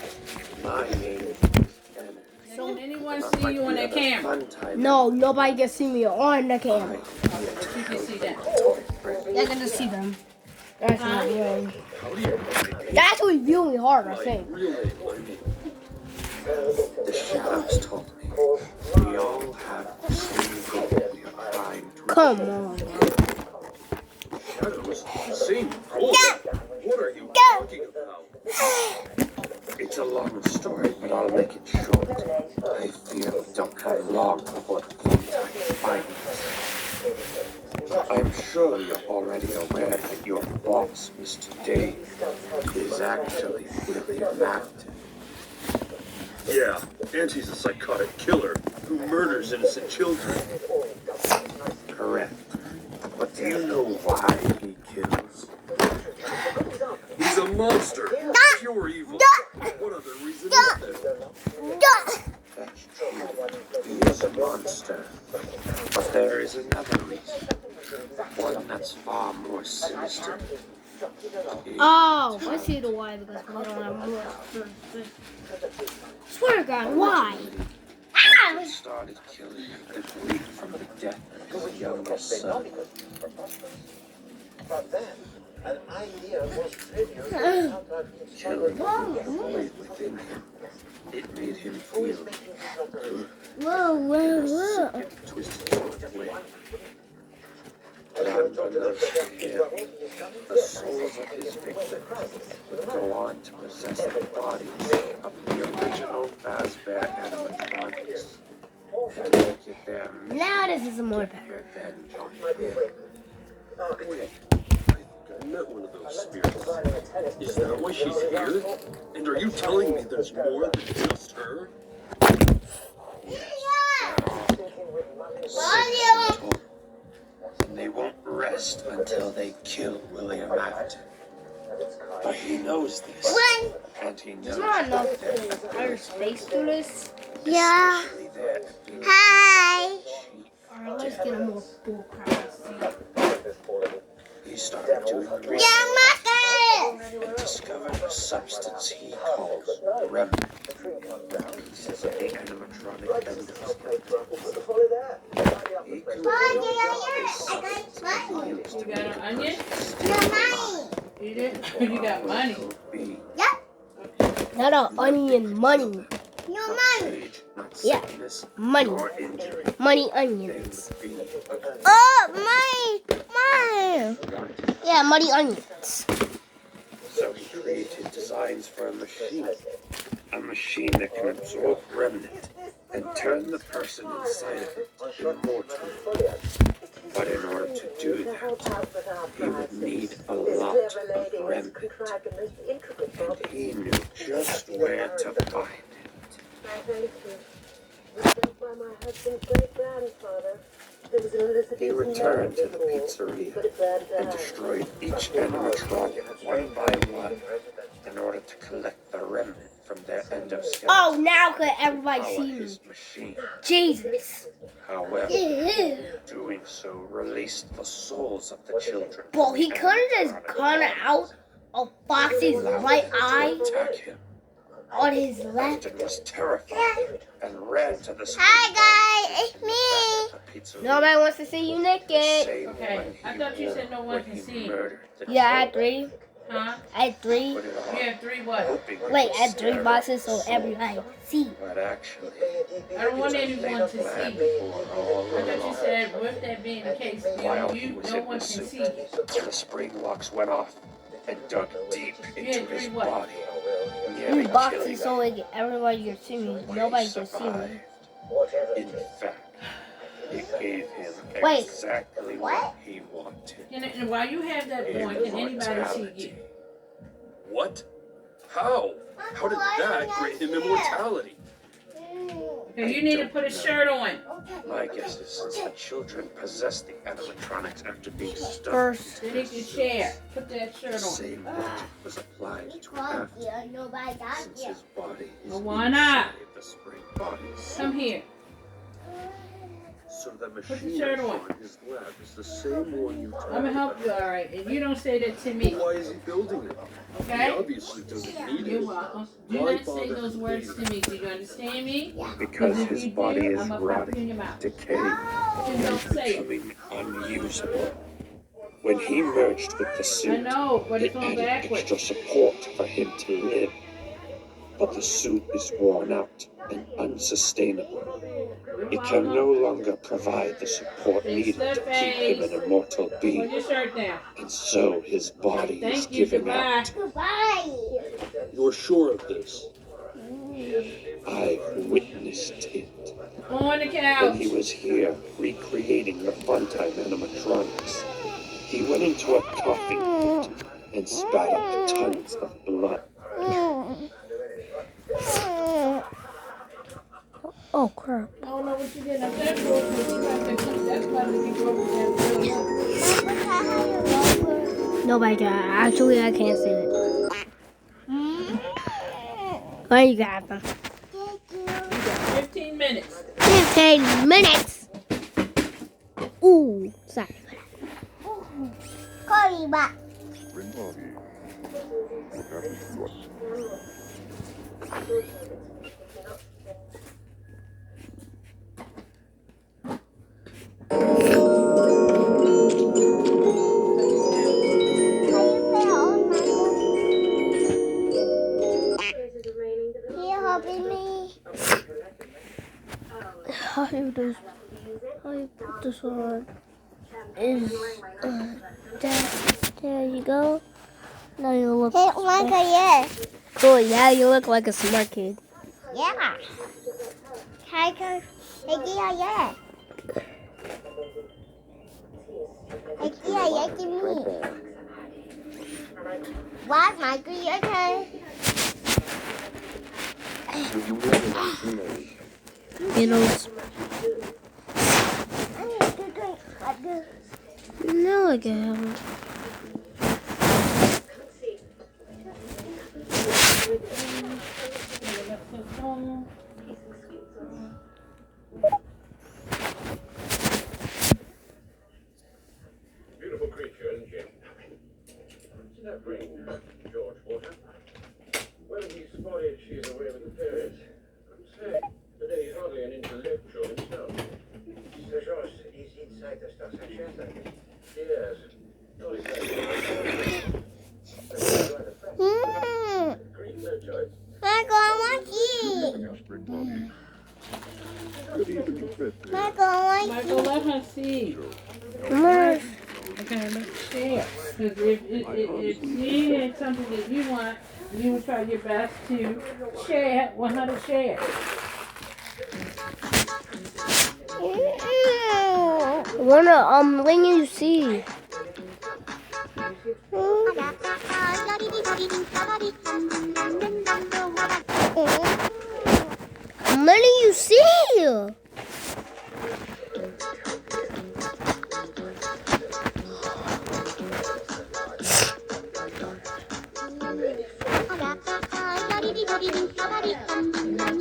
My name is Don't anyone see you on that camera? No, nobody can see me on the camera. You can see that. They're gonna see them. That's not really. That's what view me hard, I think. The shadows told me we all have the same goal we are trying to Come on. Shadows? Same goal? What are you talking about? It's a long story, but I'll make it short. I fear we don't have long before the time finds us. I'm sure you're already aware that your boss, Mr. Dave, is actually William Afton. Yeah, and he's a psychotic killer who murders innocent children. Correct. But do you know why he kills? He's a monster. Pure evil. What other reason is there? That's true. He is a monster. But there is another reason. One that's far more sinister. Oh, I see the why because we don't have more. Swear to God, why? He started killing the grief from the death of his younger son. But then, an idea was triggered. Killing the void within him. It made him feel Whoa. twisted sort of way. And unbeknownst to him, the souls of his victims would go on to possess the bodies of the original Fazbear animatronics and make them Now this is more better. revenge on him. Wait, I met one of those spirits. Is that why she's here? And are you telling me there's more than just her? And they won't rest until they kill William Afton. But he knows this. And he knows There's not enough outer space to this. Yeah. Hi. Alright, let's get a more full crowd. He started doing research and discovered a substance he calls remnant. Pieces of the animatronic endoskeleton. He You got an onion? You did? You got money. Not a onion money. Your money. Yeah, money. Money onions. Oh, money. Yeah, money onions. So he created designs for a machine that can absorb remnant and turn the person inside of it immortal. But in order to do that, he would need a lot of remnant, and he knew just where to find it. He returned to the pizzeria and destroyed each animatronic one by one in order to collect the remnant from their endoskeleton. Oh, now could everybody Power see me? his machine. Jesus. However, doing so released the souls of the children. Well, he could have just gone out of Foxy's right eye Attack him. on his left. Captain was terrified and ran to the screen. Hi guys, it's me. Nobody wants to see you naked. Okay, I thought you said no one can see. Yeah, I had 3. Huh? I had 3. You have 3 what? Wait, I had 3 boxes so everybody can see. But actually, I don't want anyone to see. I thought you said, with that being the case, no one can see you. the spring locks went off and dug deep into his body. 3 boxes so everybody can see me. Nobody can see me. In fact, it gave him exactly what he wanted. And while you have that point, can anybody see you? What? How? How did that grant him immortality? Okay, you need to put a shirt on. My guess is since the children possessed the animatronics after being stuck. First. Then you can share. Put that shirt on. Same logic was applied to him since his body is Why not? inside the spring bodies. Come here. So the Put the machine shirt on. in his lab is the same one you told I'm gonna help you, all right? And you don't say that to me. Why is he building it? Okay? He obviously doesn't need You're it. welcome. Do Why not say those words to me. Do you understand me? Because if his you body do, is I'm gonna pop you in rotting, your mouth. decaying, Then don't say it. becoming unusable. When he merged with the I suit, know, but it's it on added backwards. extra support for him to live. But the suit is worn out and unsustainable. It can no longer provide the support needed to keep him an immortal Put being. your shirt down. And so his body is Thank you. giving Goodbye. out. Goodbye. You're sure of this? I've witnessed it. On the When couch. he was here recreating the Funtime animatronics, he went into a coffee pit and spat up tons of blood. Oh crap. I don't know what you did. I'm that's why we broke. Nobody can. Actually, I can't see it. Where you got them? 15 minutes. 15 minutes. Ooh, sorry. Call me back. How you put this on is there you go. Now you look like a cool. Yeah, you look like a smart kid. Yeah. What's my creator? You know, no, I can't. Beautiful creature, isn't she? What's that bring, George Water? When he spotted she's away with the ferret, couldn't say. Today he's hardly an intellectual himself. The George is inside the Star Center. Yes. All his if she had something that you want, you would try your best to share, want her to share. When you see. I'm letting you see.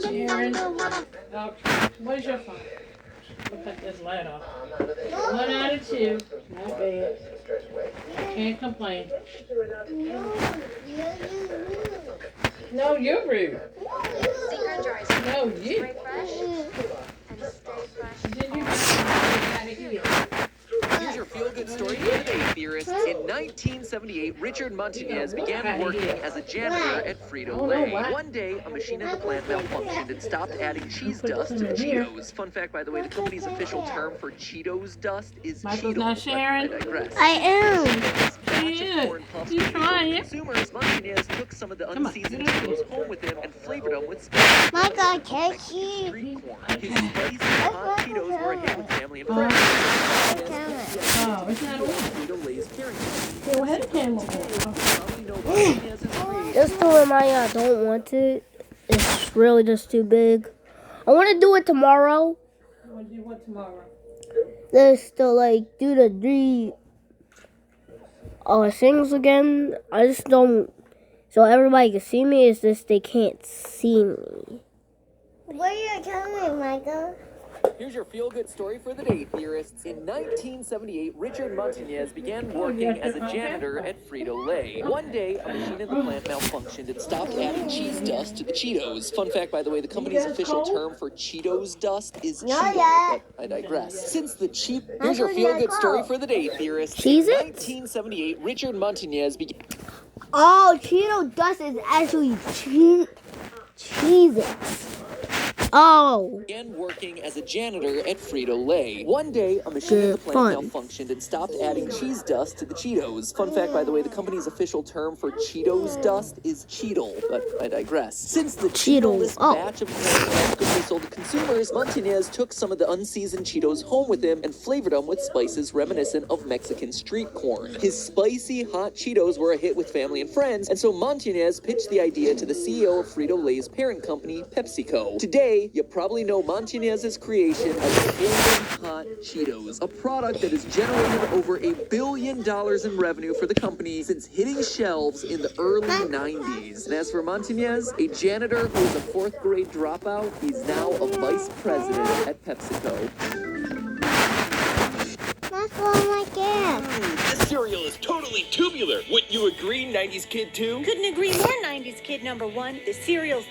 Sharon, what is your phone? We'll cut this light off. 1 out of 2. Not bad. Can't complain. No, you're rude. No, you. Did you out of here? Here's your feel-good story for the day, theorists. In 1978, Richard Montañez began working as a janitor at Frito-Lay. One day, a machine in the plant malfunctioned and stopped adding cheese dust to the Cheetos. Fun fact, by the way, the company's official term for Cheetos dust is Michael's Cheetle. not sharing? I digress. I am. You trying? Consumers, Montañez took some of the unseasoned Cheetos home with him and flavored them with spicy My God, street corn. His spicy hot Cheetos were a hit with family and friends. Oh, it's not on. Frito-Lay's character. Go ahead, Camel. Just the one I don't want it. It's really just too big. I want to do it tomorrow. You want to do what tomorrow? Just to like do the 3 things again. I just don't. So everybody can see me. It's just they can't see me. What are you telling me, Michael? Here's your feel-good story for the day, theorists. In 1978, Richard Montañez began working as a janitor at Frito-Lay. One day, a machine in the plant malfunctioned and stopped adding cheese dust to the Cheetos. Fun fact, by the way, the company's official term for Cheetos dust is Cheetle, but I digress. Since the cheap... Here's your feel-good story for the day, theorists. In 1978, Richard Montañez began... Oh, Cheeto dust is actually Cheez-Its. Oh. Began working as a janitor at Frito-Lay. One day, a machine in the plant malfunctioned and stopped adding cheese dust to the Cheetos. Fun fact, by the way, the company's official term for Cheetos dust is Cheetle, but I digress. Since the Cheetle-less batch of corn was quickly sold to consumers, Montañez took some of the unseasoned Cheetos home with him and flavored them with spices reminiscent of Mexican street corn. His spicy hot Cheetos were a hit with family and friends, and so Montañez pitched the idea to the CEO of Frito-Lay's parent company, PepsiCo. Today, you probably know Montañez's creation of Flaming Hot Cheetos, a product that has generated over $1 billion in revenue for the company since hitting shelves in the early 90s. And as for Montañez, a janitor who was a 4th grade dropout, he's now a vice president at PepsiCo. That's all my gift. This cereal is totally tubular. Wouldn't you agree, 90s kid 2? Couldn't agree more, 90s kid number 1. The cereal's